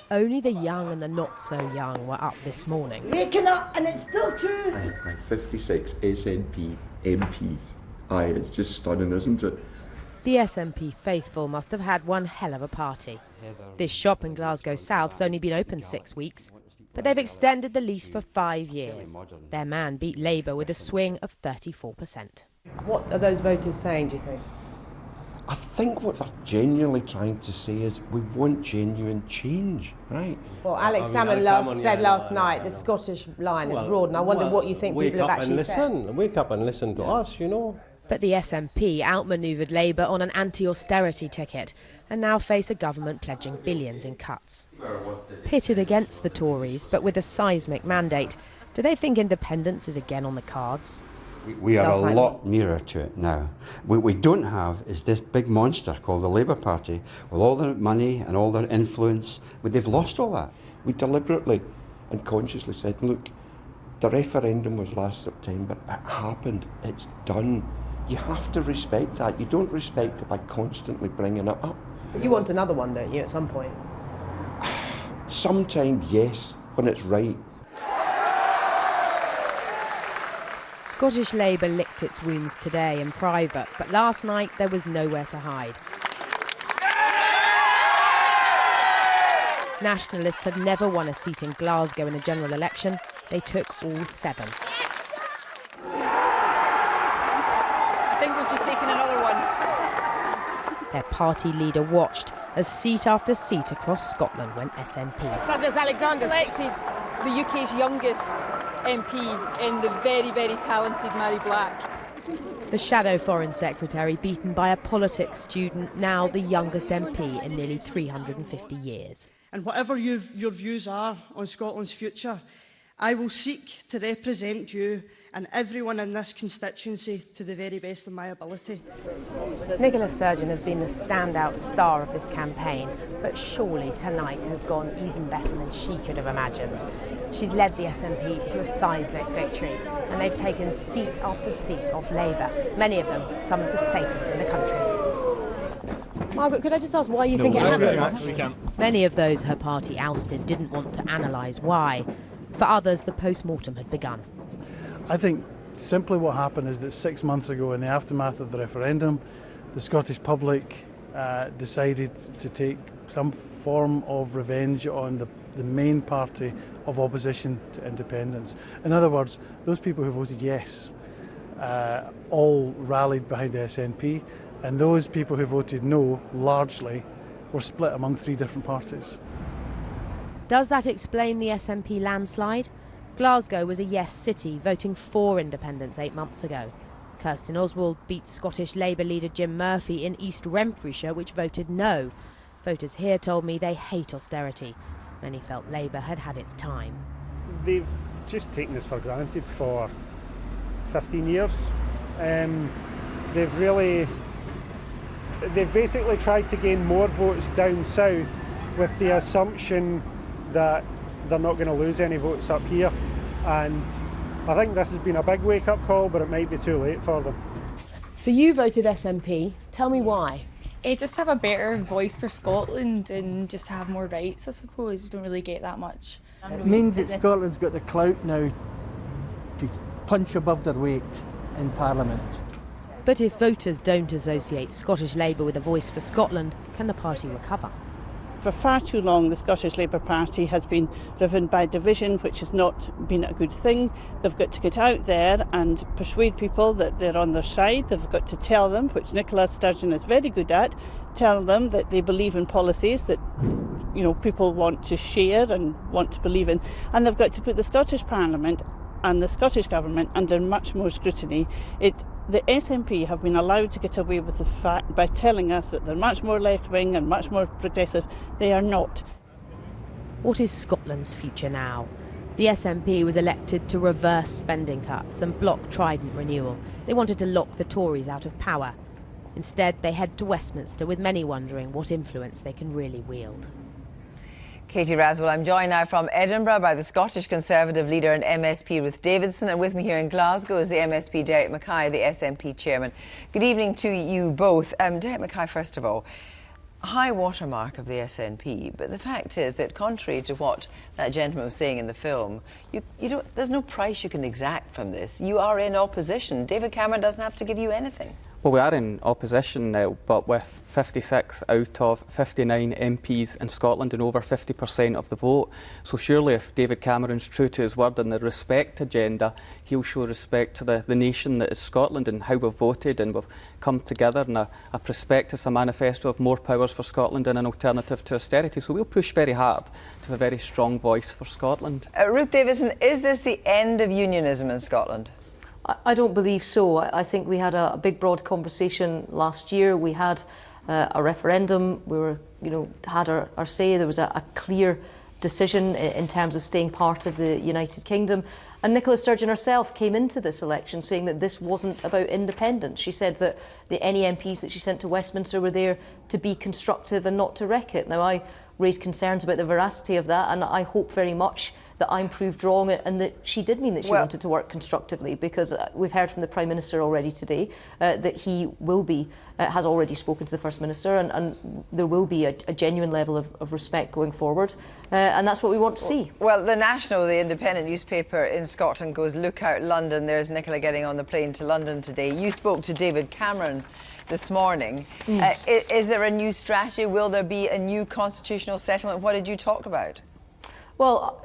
Only the young and the not so young were up this morning. Waking up, and it's still true. I 56 SNP MPs. Aye, it's just stunning, isn't it? The SNP faithful must have had one hell of a party. This shop in Glasgow South's only been open 6 weeks, but they've extended the lease for 5 years. Their man beat Labour with a swing of 34%. What are those voters saying, do you think? I think what they're genuinely trying to say is we want genuine change, right? Well, Alex Salmond said last night the Scottish line is broad, and I wonder what you think people have actually said. Wake up and listen to us, you know. But the SNP outmanoeuvred Labour on an anti-austerity ticket and now face a government pledging billions in cuts. Pitted against the Tories, but with a seismic mandate, do they think independence is again on the cards? We are a lot nearer to it now. What we don't have is this big monster called the Labour Party, with all their money and all their influence, but they've lost all that. We deliberately and consciously said, look, the referendum was last September, it happened, it's done. You have to respect that. You don't respect it by constantly bringing it up. But you want another one, don't you, at some point? Sometimes, yes, when it's right. Scottish Labour licked its wounds today in private, but last night there was nowhere to hide. Nationalists have never won a seat in Glasgow in a general election. They took all 7. I think we've just taken another one. Their party leader watched as seat after seat across Scotland went SNP. Douglas Alexander elected the UK's youngest MP in the very, very talented Mary Black. The shadow Foreign Secretary beaten by a politics student, now the youngest MP in nearly 350 years. And whatever your views are on Scotland's future, I will seek to represent you and everyone in this constituency to the very best of my ability. Nicola Sturgeon has been the standout star of this campaign, but surely tonight has gone even better than she could have imagined. She's led the SNP to a seismic victory, and they've taken seat after seat off Labour, many of them some of the safest in the country. Margaret, could I just ask why you think it happened? Many of those her party ousted didn't want to analyse why. For others, the post-mortem had begun. I think simply what happened is that 6 months ago, in the aftermath of the referendum, the Scottish public decided to take some form of revenge on the main party of opposition to independence. In other words, those people who voted yes all rallied behind the SNP, and those people who voted no, largely, were split among 3 different parties. Does that explain the SNP landslide? Glasgow was a yes city, voting for independence 8 months ago. Kirsten Oswald beat Scottish Labour leader Jim Murphy in East Renfrewshire, which voted no. Voters here told me they hate austerity. Many felt Labour had had its time. They've just taken this for granted for 15 years. They've basically tried to gain more votes down south with the assumption that they're not going to lose any votes up here, and I think this has been a big wake-up call, but it might be too late for them. So you voted SNP. Tell me why. Just have a better voice for Scotland and just have more rights, I suppose. We don't really get that much. It means that Scotland's got the clout now to punch above their weight in Parliament. But if voters don't associate Scottish Labour with a voice for Scotland, can the party recover? For far too long, the Scottish Labour Party has been driven by division, which has not been a good thing. They've got to get out there and persuade people that they're on their side. They've got to tell them, which Nicola Sturgeon is very good at, tell them that they believe in policies that people want to share and want to believe in. And they've got to put the Scottish Parliament and the Scottish Government under much more scrutiny. The SNP have been allowed to get away with the fact by telling us that they're much more left-wing and much more progressive. They are not. What is Scotland's future now? The SNP was elected to reverse spending cuts and block Trident renewal. They wanted to lock the Tories out of power. Instead, they head to Westminster, with many wondering what influence they can really wield. Katie Raswell, I'm joined now from Edinburgh by the Scottish Conservative leader and MSP Ruth Davidson, and with me here in Glasgow is the MSP Derek Mackay, the SNP chairman. Good evening to you both. Derek Mackay, first of all, high watermark of the SNP, but the fact is that contrary to what that gentleman was saying in the film, there's no price you can exact from this. You are in opposition. David Cameron doesn't have to give you anything. Well, we are in opposition now, but with 56 out of 59 MPs in Scotland and over 50% of the vote. So surely if David Cameron's true to his word in the respect agenda, he'll show respect to the nation that is Scotland and how we've voted, and we've come together in a prospectus, a manifesto of more powers for Scotland and an alternative to austerity. So we'll push very hard to have a very strong voice for Scotland. Ruth Davison, is this the end of unionism in Scotland? I don't believe so. I think we had a big, broad conversation last year. We had a referendum. We were, had our say. There was a clear decision in terms of staying part of the United Kingdom. And Nicola Sturgeon herself came into this election saying that this wasn't about independence. She said that any MPs that she sent to Westminster were there to be constructive and not to wreck it. Now, I raised concerns about the veracity of that, and I hope very much that I'm proved wrong and that she did mean that she wanted to work constructively, because we've heard from the Prime Minister already today that he will be, has already spoken to the First Minister, and there will be a genuine level of respect going forward, and that's what we want to see. Well, the National, the independent newspaper in Scotland, goes, "Look out London." There's Nicola getting on the plane to London today. You spoke to David Cameron this morning. Is there a new strategy? Will there be a new constitutional settlement? What did you talk about? Well,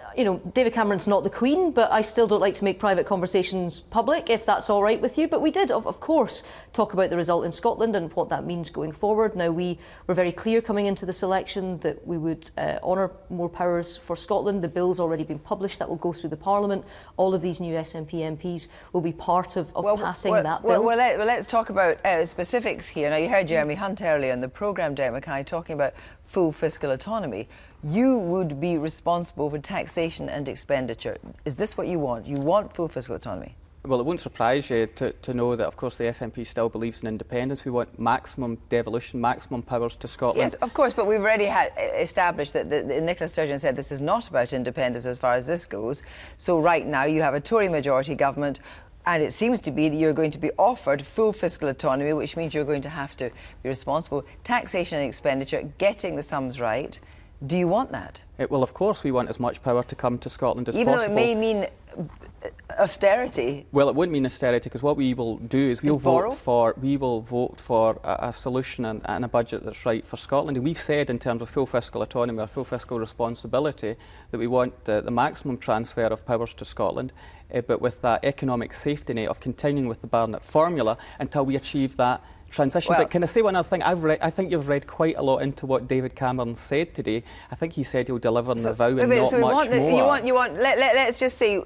David Cameron's not the Queen, but I still don't like to make private conversations public, if that's all right with you. But we did, of course, talk about the result in Scotland and what that means going forward. Now, we were very clear coming into this election that we would honour more powers for Scotland. The bill's already been published. That will go through the Parliament. All of these new SNP MPs will be part of passing that bill. Well, let's talk about specifics here. Now, you heard Jeremy Hunt earlier in the programme, Derek Mackay, talking about full fiscal autonomy. You would be responsible for taxation and expenditure. Is this what you want? You want full fiscal autonomy? Well, it won't surprise you to know that, of course, the SNP still believes in independence. We want maximum devolution, maximum powers to Scotland. Yes, of course, but we've already established that Nicola Sturgeon said this is not about independence as far as this goes. So right now you have a Tory majority government, and it seems to be that you're going to be offered full fiscal autonomy, which means you're going to have to be responsible. Taxation and expenditure, getting the sums right. Do you want that? Well, of course we want as much power to come to Scotland as possible. Even though it may mean austerity? Well, it won't mean austerity, because what we will do is we'll vote for a solution and a budget that's right for Scotland. And we've said, in terms of full fiscal autonomy or full fiscal responsibility, that we want the maximum transfer of powers to Scotland, but with that economic safety net of continuing with the Barnett formula until we achieve that transition. But can I say one other thing? I think you've read quite a lot into what David Cameron said today. I think he said he'll deliver on the vow and not much more. Let's just say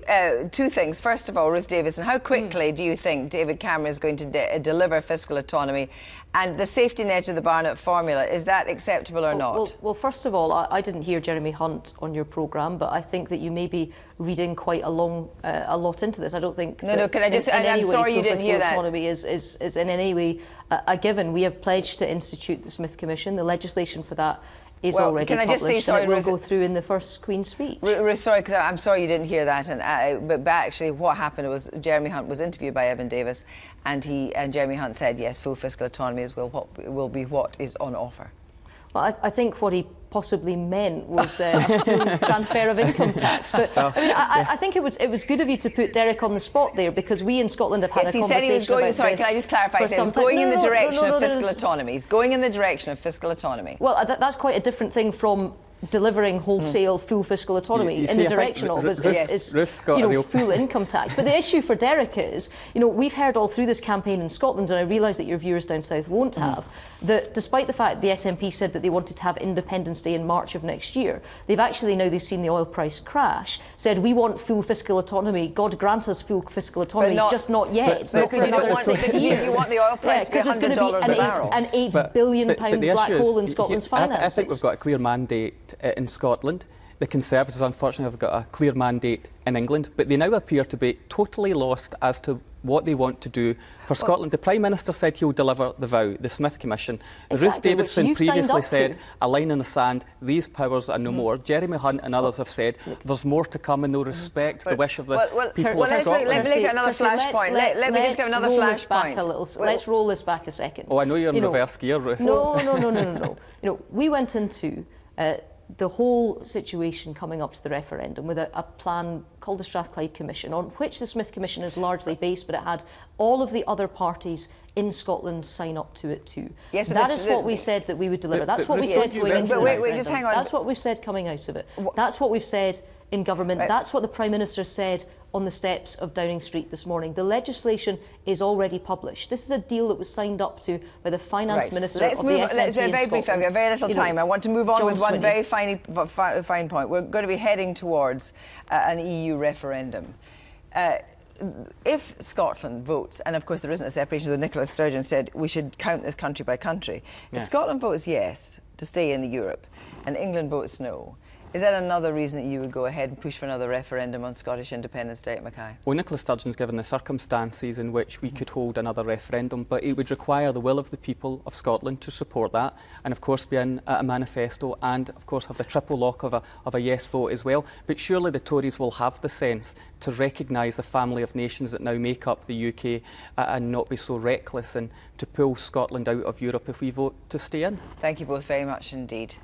two things. First of all, Ruth Davison, how quickly do you think David Cameron is going to deliver fiscal autonomy? And the safety net of the Barnett formula, is that acceptable or not? Well, first of all, I didn't hear Jeremy Hunt on your programme, but I think that you may be reading quite a lot into this. I don't think No, can I just... I'm sorry you didn't hear that. Autonomy is in any way a given. We have pledged to institute the Smith Commission. The legislation for that is already published. Can I just say, sorry, and it will go through in the first Queen's speech. Sorry, because I'm sorry you didn't hear that. But actually, what happened was Jeremy Hunt was interviewed by Evan Davis, and Jeremy Hunt said yes, full fiscal autonomy will be what is on offer. Well, I think what he possibly meant was a full transfer of income tax. But I think it was good of you to put Derek on the spot there, because we in Scotland have had a conversation he said he was going, about sorry, this. Can I just clarify? He said he was going in the direction of fiscal autonomy. He's going in the direction of fiscal autonomy. Well, that's quite a different thing from delivering wholesale full fiscal autonomy. In the direction of is full income tax. But the issue for Derek is, we've heard all through this campaign in Scotland, and I realise that your viewers down south won't have, that despite the fact the SNP said that they wanted to have Independence Day in March of next year, they've actually, now they've seen the oil price crash, said we want full fiscal autonomy. God grant us full fiscal autonomy, just not yet. Not for another 6 years. You want the oil price to be $100 a barrel. An £8 billion black hole in Scotland's finances. I think we've got a clear mandate in Scotland. The Conservatives, unfortunately, have got a clear mandate in England, but they now appear to be totally lost as to what they want to do for Scotland. The Prime Minister said he'll deliver the vow, the Smith Commission. Ruth Davidson previously said, a line in the sand, these powers are no more. Jeremy Hunt and others have said there's more to come, and they'll respect the wish of the people of Scotland. Let me get another flashpoint. Let me just get another flashpoint. Let's roll this back a second. Oh, I know you're in reverse gear, Ruth. No. We went into the whole situation coming up to the referendum with a plan called the Strathclyde Commission, on which the Smith Commission is largely based, but it had all of the other parties in Scotland sign up to it too. Yes, but that is what we said that we would deliver. That's what we said going into the referendum. Just hang on. That's what we've said coming out of it. That's what we've said in government. Right. That's what the Prime Minister said on the steps of Downing Street this morning. The legislation is already published. This is a deal that was signed up to by the Finance Minister of the SNP Let's be very brief. I've got very little time. I want to move on John with one Swinney. very fine point. We're going to be heading towards an EU referendum. If Scotland votes, and of course there isn't a separation, so Nicola Sturgeon said we should count this country by country. If Scotland votes yes to stay in Europe and England votes no, is that another reason that you would go ahead and push for another referendum on Scottish independence, Derek Mackay? Well, Nicola Sturgeon's given the circumstances in which we could hold another referendum, but it would require the will of the people of Scotland to support that, and of course be in a manifesto, and of course have the triple lock of a yes vote as well. But surely the Tories will have the sense to recognise the family of nations that now make up the UK and not be so reckless and to pull Scotland out of Europe if we vote to stay in. Thank you both very much indeed.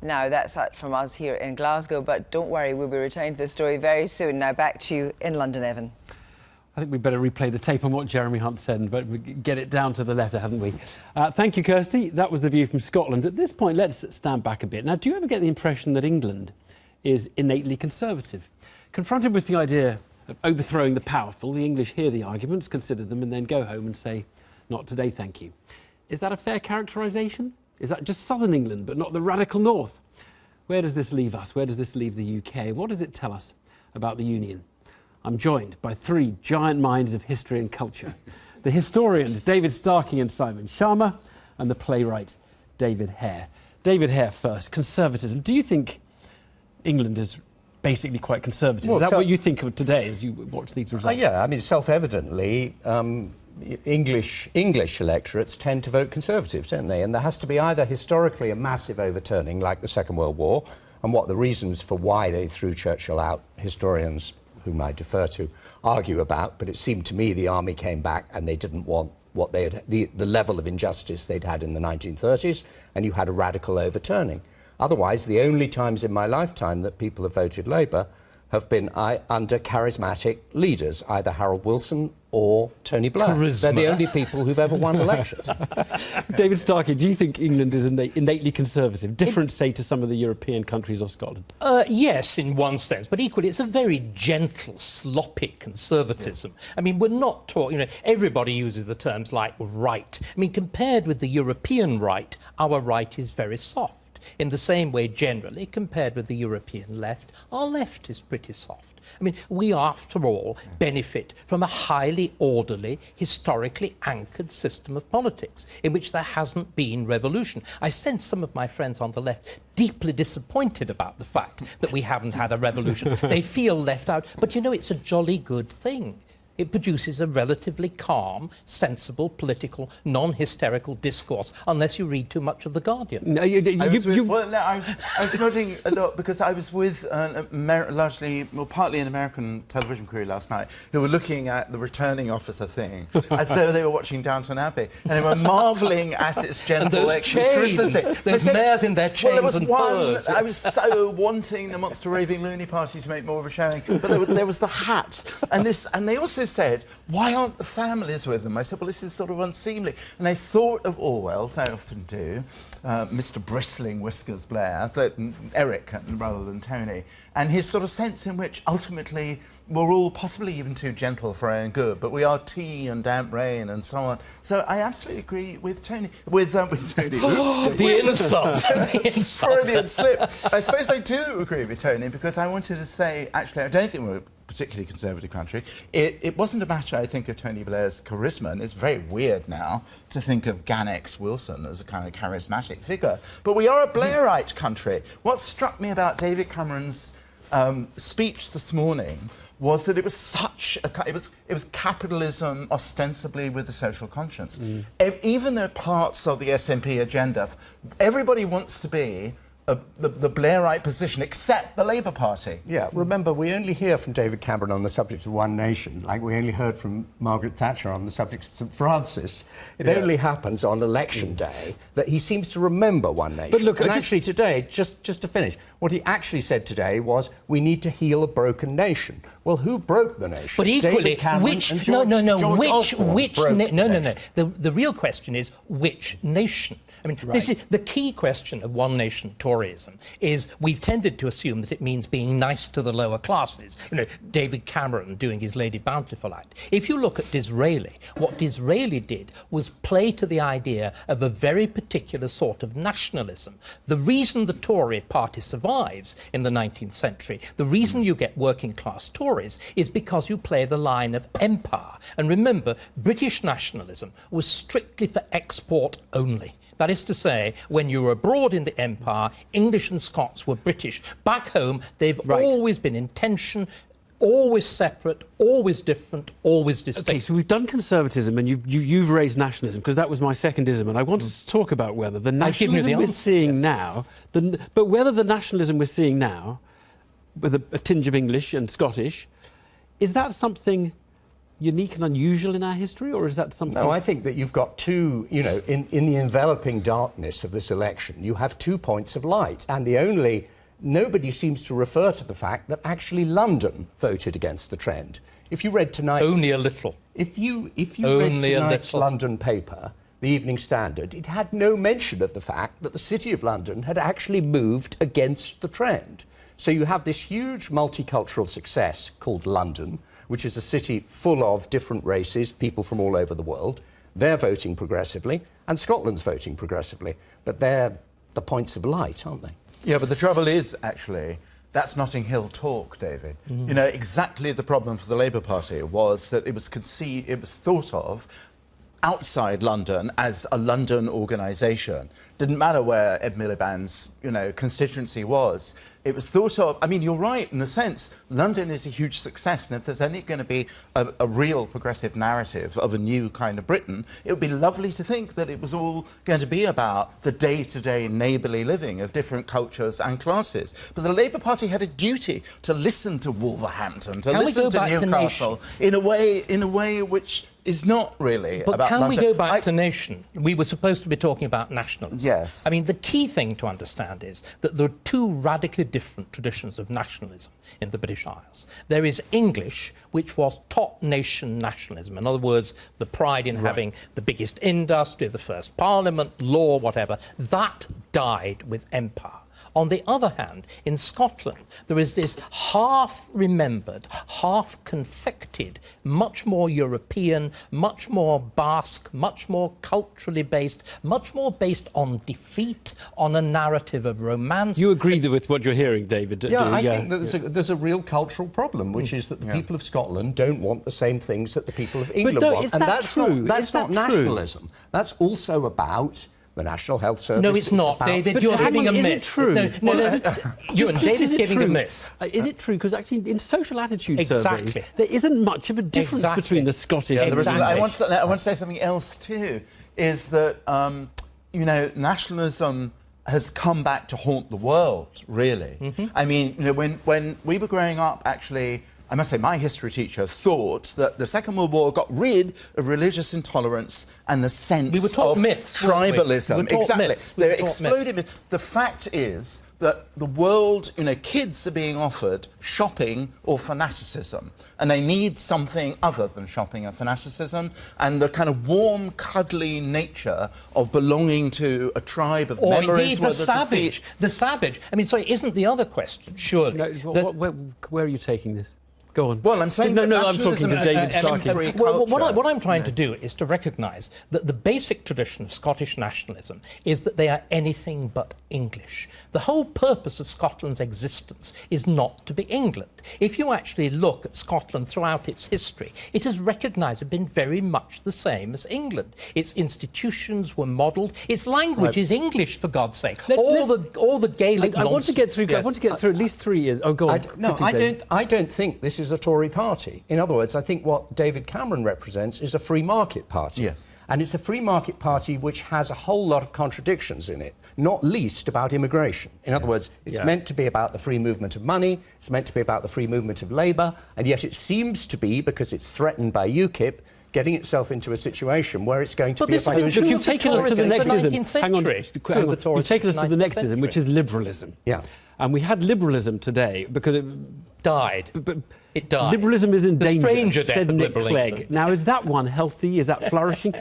Now, that's it from us here in Glasgow, but don't worry, we'll be returning to this story very soon. Now, back to you in London, Evan. I think we'd better replay the tape on what Jeremy Hunt said, but we get it down to the letter, haven't we? Thank you, Kirsty. That was the view from Scotland. At this point, let's stand back a bit. Now, do you ever get the impression that England is innately conservative? Confronted with the idea of overthrowing the powerful, the English hear the arguments, consider them, and then go home and say, not today, thank you. Is that a fair characterisation? Is that just southern England, but not the radical north? Where does this leave us? Where does this leave the UK? What does it tell us about the Union? I'm joined by three giant minds of history and culture. The historians, David Starkey and Simon Sharma, and the playwright, David Hare. David Hare first, conservatism. Do you think England is basically quite conservative? Is that what you think of today as you watch these results? Yeah, I mean, self-evidently, English electorates tend to vote Conservative, don't they? And there has to be either historically a massive overturning, like the Second World War, and what the reasons for why they threw Churchill out, historians whom I defer to argue about, but it seemed to me the army came back and they didn't want what they had, the level of injustice they'd had in the 1930s, and you had a radical overturning. Otherwise, the only times in my lifetime that people have voted Labour have been under charismatic leaders, either Harold Wilson or Tony Blair. Charisma. They're the only people who've ever won elections. David Starkey, do you think England is innately conservative, different, say, to some of the European countries or Scotland? Yes, in one sense, but equally it's a very gentle, sloppy conservatism. Yeah. I mean, we're not talking, everybody uses the terms like right. I mean, compared with the European right, our right is very soft. In the same way, generally, compared with the European left, our left is pretty soft. I mean, we, after all, benefit from a highly orderly, historically anchored system of politics in which there hasn't been revolution. I sense some of my friends on the left deeply disappointed about the fact that we haven't had a revolution. They feel left out, but it's a jolly good thing. It produces a relatively calm, sensible, political, non-hysterical discourse, unless you read too much of The Guardian. I was nodding a lot because I was with partly an American television crew last night who were looking at the returning officer thing as though they were watching Downton Abbey, and they were marvelling at its gentle eccentricity. There's mares in their chains there was and one, furs. I was so wanting the Monster Raving Loony Party to make more of a showing, but there was the hat, and they also said, why aren't the families with them? I said, well, this is sort of unseemly. And I thought of Orwell, as I often do, Mr. Bristling Whiskers Blair, Eric rather than Tony, and his sort of sense in which ultimately we're all possibly even too gentle for our own good, but we are tea and damp rain and so on. So I absolutely agree with Tony. With Tony. The insult. Freudian slip. I suppose I do agree with Tony because I wanted to say, actually, I don't think we're a particularly conservative country. It wasn't a matter, I think, of Tony Blair's charisma, and it's very weird now to think of Ganex Wilson as a kind of charismatic figure. But we are a Blairite country. What struck me about David Cameron's speech this morning was that it was such a... It was capitalism ostensibly with a social conscience. Even though parts of the SNP agenda, everybody wants to be the Blairite position, except the Labour Party. Yeah, remember, we only hear from David Cameron on the subject of one nation, like we only heard from Margaret Thatcher on the subject of St Francis. It only happens on election day that he seems to remember one nation. But look, and actually today, just to finish, what he actually said today was, we need to heal a broken nation. Well, who broke the nation? But equally, David Cameron which... and George, The real question is, which nation? I mean, this is the key question of one nation Toryism is we've tended to assume that it means being nice to the lower classes. You know, David Cameron doing his Lady Bountiful Act. If you look at Disraeli, what Disraeli did was play to the idea of a very particular sort of nationalism. The reason the Tory party survives in the 19th century, the reason you get working class Tories is because you play the line of empire. And remember, British nationalism was strictly for export only. That is to say, when you were abroad in the Empire, English and Scots were British. Back home, they've always been in tension, always separate, always different, always distinct. OK, so we've done conservatism and you've raised nationalism, because that was my secondism, and I wanted to talk about whether the nationalism we're seeing now, whether the nationalism we're seeing now, with a tinge of English and Scottish, is that something unique and unusual in our history, or is that something... No, I think that you've got two, you know, in the enveloping darkness of this election, you have 2 points of light, and nobody seems to refer to the fact that actually London voted against the trend. If you read tonight's... Only a little. If you read tonight's London paper, the Evening Standard, it had no mention of the fact that the City of London had actually moved against the trend. So you have this huge multicultural success called London, which is a city full of different races, people from all over the world. They're voting progressively, and Scotland's voting progressively. But they're the points of light, aren't they? Yeah, but the trouble is, actually, that's Notting Hill talk, David. You know, exactly the problem for the Labour Party was that it was thought of outside London as a London organisation. Didn't matter where Ed Miliband's, constituency was. It was thought of... I mean, you're right, in a sense. London is a huge success, and if there's only going to be a real progressive narrative of a new kind of Britain, it would be lovely to think that it was all going to be about the day-to-day neighbourly living of different cultures and classes. But the Labour Party had a duty to listen to Wolverhampton, to listen to Newcastle, in a way which is not really but about London. But can we go back to nation? We were supposed to be talking about nationalism. Yes. I mean, the key thing to understand is that there are two radically different traditions of nationalism in the British Isles. There is English, which was top nation nationalism. In other words, the pride in having the biggest industry, the first parliament, law, whatever. That died with empire. On the other hand, in Scotland, there is this half-remembered, half-confected, much more European, much more Basque, much more culturally based, much more based on defeat, on a narrative of romance. You agree with what you're hearing, David? Yeah, I think that there's a real cultural problem, which is that the people of Scotland don't want the same things that the people of England want. Is that true? That's not nationalism. That's also about... the National Health Service. No, it's not, David. You're giving a myth. Is it true? David's giving a myth. Is it true? Because actually, in social attitude surveys, there isn't much of a difference between the Scottish and the English. I want to say something else too. Is that nationalism has come back to haunt the world. Really, I mean, when we were growing up, actually. I must say, my history teacher thought that the Second World War got rid of religious intolerance and the sense of myths, tribalism. Exactly. They exploded myths. The fact is that the world, kids are being offered shopping or fanaticism, and they need something other than shopping and fanaticism, and the kind of warm, cuddly nature of belonging to a tribe of memories. Or indeed the savage. The savage. I mean, sorry, isn't the other question, surely... No, where are you taking this? Go on. Well, I'm saying I'm talking to David Starkey. What I'm trying to do is to recognise that the basic tradition of Scottish nationalism is that they are anything but English. The whole purpose of Scotland's existence is not to be England. If you actually look at Scotland throughout its history, it has recognised and been very much the same as England. Its institutions were modelled. Its language is English, for God's sake. All the Gaelic nonsense. I want to get through at least 3 years. Oh, go on. I don't think this this is a Tory party. In other words, I think what David Cameron represents is a free market party. Yes. And it's a free market party which has a whole lot of contradictions in it, not least about immigration. In other words, it's meant to be about the free movement of money, it's meant to be about the free movement of labour, and yet it seems to be, because it's threatened by UKIP, getting itself into a situation where it's going to be Look, you've taken us to the next ism. Hang on. You've taken us to the next ism, which is liberalism. Yeah. And we had liberalism today because it died. It died. Liberalism is in The danger, stranger death said of Nick liberal Clegg. England. Now, is that one healthy? Is that flourishing?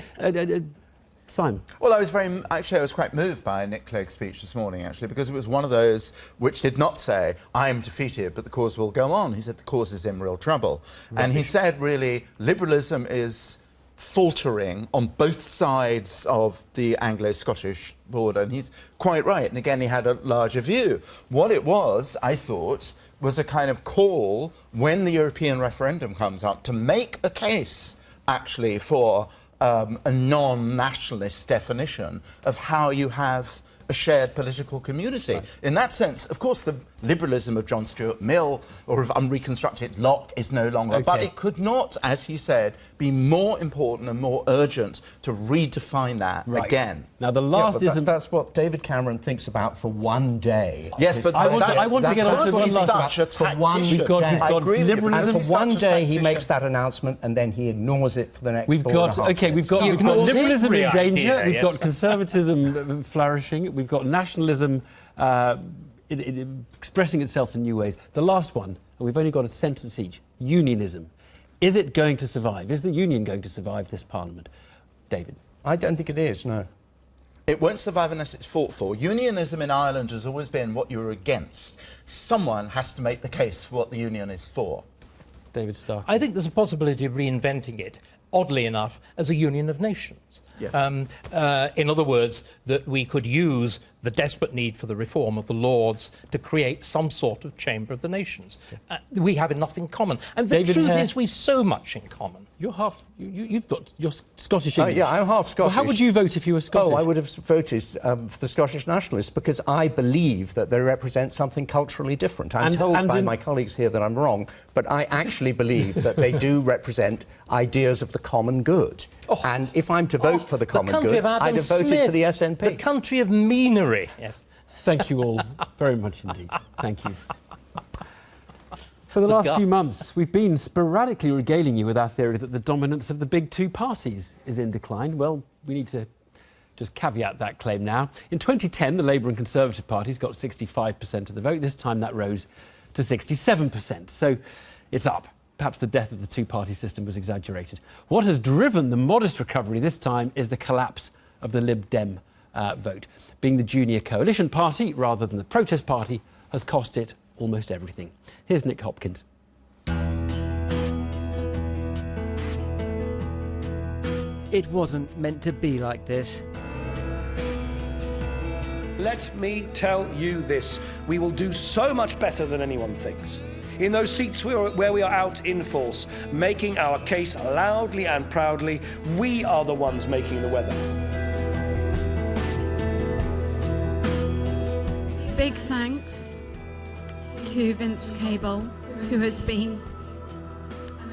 Simon? Well, I was quite moved by Nick Clegg's speech this morning, actually, because it was one of those which did not say, I am defeated, but the cause will go on. He said the cause is in real trouble. Right. And he said, really, liberalism is faltering on both sides of the Anglo-Scottish border, and he's quite right. And again, he had a larger view. What it was, I thought, was a kind of call, when the European referendum comes up, to make a case, actually, for a non-nationalist definition of how you have a shared political community. Right. In that sense, of course, the liberalism of John Stuart Mill or of unreconstructed Locke is no longer, but it could not, as he said, be more important and more urgent to redefine that again. Now, the last isn't... That's what David Cameron thinks about for one day. Yes, but I want to get on to one last... such a tactician. We've got liberalism. And for one day, he makes that announcement, and then he ignores it for the next We've got liberalism in danger. We've got conservatism flourishing. We've got nationalism expressing itself in new ways. The last one, and we've only got a sentence each, unionism. Is it going to survive? Is the union going to survive this parliament? David? I don't think it is, no. It won't survive unless it's fought for. Unionism in Ireland has always been what you're against. Someone has to make the case for what the union is for. David Stark. I think there's a possibility of reinventing it, oddly enough, as a union of nations. Yes. In other words, that we could use the desperate need for the reform of the Lords to create some sort of chamber of the nations. We have enough in common. And the truth is we've so much in common. You're half... You've got... You're Scottish English. Yeah, I'm half Scottish. Well, how would you vote if you were Scottish? Oh, I would have voted for the Scottish Nationalists because I believe that they represent something culturally different. I'm told by my colleagues here that I'm wrong, but I actually believe that they do represent ideas of the common good. And if I'm to vote for the common good, I'd have voted for the SNP. The country of meanery. Yes. Thank you all very much indeed. Thank you. For the last few months, we've been sporadically regaling you with our theory that the dominance of the big two parties is in decline. Well, we need to just caveat that claim now. In 2010, the Labour and Conservative parties got 65% of the vote. This time that rose to 67%. So it's up. Perhaps the death of the two-party system was exaggerated. What has driven the modest recovery this time is the collapse of the Lib Dem vote. Being the junior coalition party rather than the protest party has cost it almost everything. Here's Nick Hopkins. It wasn't meant to be like this. Let me tell you this. We will do so much better than anyone thinks. In those seats where we are out in force, making our case loudly and proudly, we are the ones making the weather. Big thanks to Vince Cable, who has been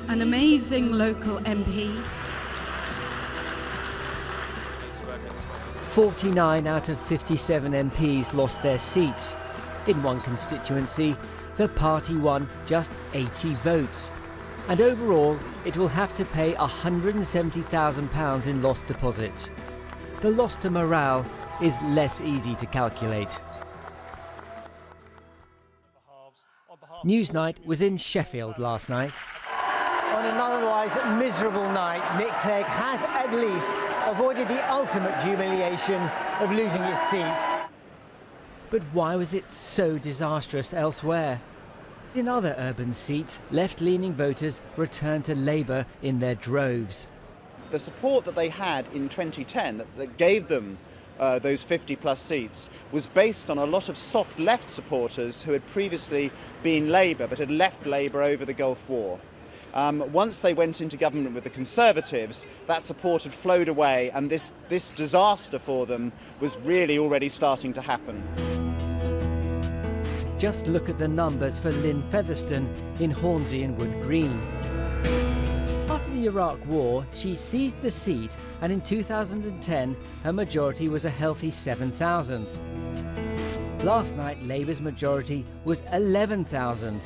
an amazing local MP. 49 out of 57 MPs lost their seats. In one constituency, the party won just 80 votes. And overall, it will have to pay £170,000 in lost deposits. The loss to morale is less easy to calculate. Newsnight was in Sheffield last night. On an otherwise miserable night, Nick Clegg has at least avoided the ultimate humiliation of losing his seat. But why was it so disastrous elsewhere? In other urban seats, left-leaning voters returned to Labour in their droves. The support that they had in 2010 that gave them those 50-plus seats was based on a lot of soft left supporters who had previously been Labour but had left Labour over the Gulf War. Once they went into government with the Conservatives, that support had flowed away, and this disaster for them was really already starting to happen. Just look at the numbers for Lynn Featherstone in Hornsey and Wood Green. After the Iraq War, she seized the seat, and in 2010 her majority was a healthy 7,000. Last night Labour's majority was 11,000.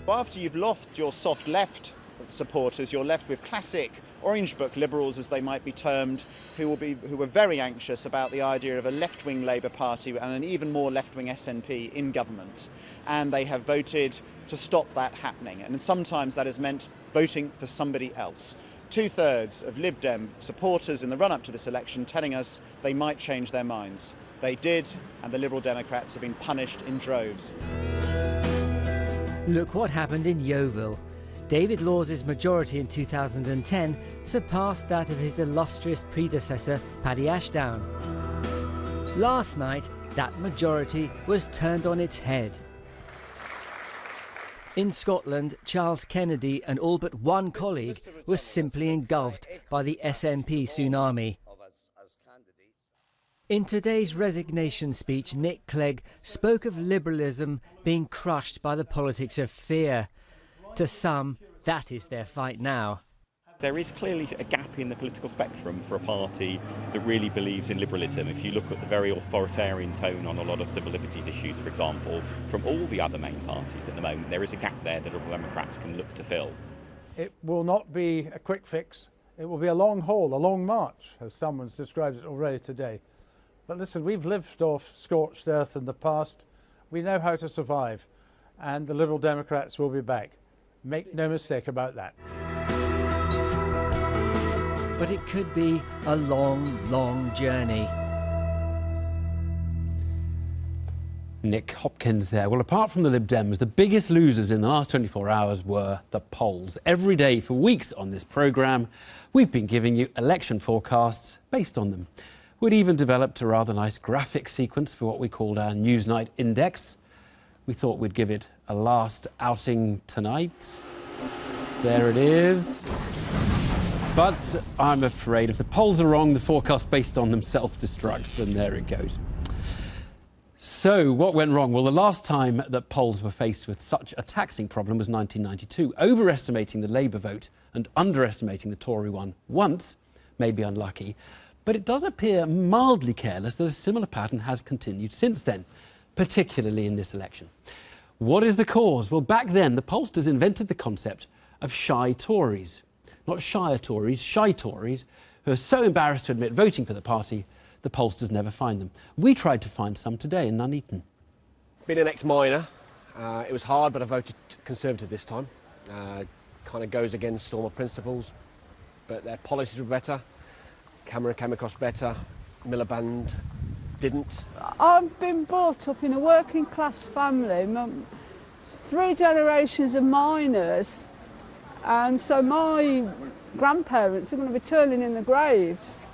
After you've lost your soft left supporters, you're left with classic Orange Book Liberals, as they might be termed, who were very anxious about the idea of a left-wing Labour Party and an even more left-wing SNP in government. And they have voted to stop that happening. And sometimes that has meant voting for somebody else. 2/3 of Lib Dem supporters in the run-up to this election telling us they might change their minds. They did, and the Liberal Democrats have been punished in droves. Look what happened in Yeovil. David Lawes' majority in 2010 surpassed that of his illustrious predecessor, Paddy Ashdown. Last night, that majority was turned on its head. In Scotland, Charles Kennedy and all but one colleague were simply engulfed by the SNP tsunami. In today's resignation speech, Nick Clegg spoke of liberalism being crushed by the politics of fear. To some, that is their fight now. There is clearly a gap in the political spectrum for a party that really believes in liberalism. If you look at the very authoritarian tone on a lot of civil liberties issues, for example, from all the other main parties at the moment, there is a gap there that Liberal Democrats can look to fill. It will not be a quick fix. It will be a long haul, a long march, as someone's described it already today. But listen, we've lived off scorched earth in the past. We know how to survive, and the Liberal Democrats will be back. Make no mistake about that. But it could be a long, long journey. Nick Hopkins there. Well, apart from the Lib Dems, the biggest losers in the last 24 hours were the polls. Every day for weeks on this programme, we've been giving you election forecasts based on them. We'd even developed a rather nice graphic sequence for what we called our Newsnight Index. We thought we'd give it a last outing tonight. There it is. But I'm afraid if the polls are wrong, the forecast based on them self-destructs, and there it goes. So what went wrong? Well, the last time that polls were faced with such a taxing problem was 1992. Overestimating the Labour vote and underestimating the Tory one once may be unlucky, but it does appear mildly careless that a similar pattern has continued since then, particularly in this election. What is the cause? Well, back then, the pollsters invented the concept of shy Tories. Not shyer Tories, shy Tories, who are so embarrassed to admit voting for the party, the pollsters never find them. We tried to find some today in Nuneaton. Being an ex-miner, it was hard, but I voted Conservative this time. Kind of goes against all my principles, but their policies were better. Cameron came across better. Miliband didn't. I've been brought up in a working class family, 3 generations of miners, and so my grandparents are going to be turning in the graves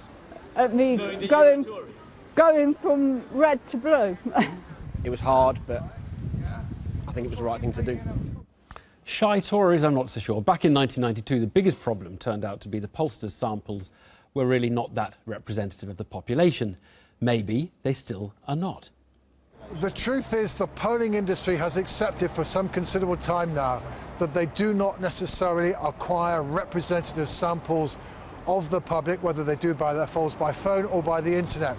at me going from red to blue. It was hard, but I think it was the right thing to do. Shy Tories, I'm not so sure. Back in 1992, the biggest problem turned out to be the pollsters' samples were really not that representative of the population. Maybe they still are not. The truth is the polling industry has accepted for some considerable time now that they do not necessarily acquire representative samples of the public, whether they do by their polls by phone or by the internet.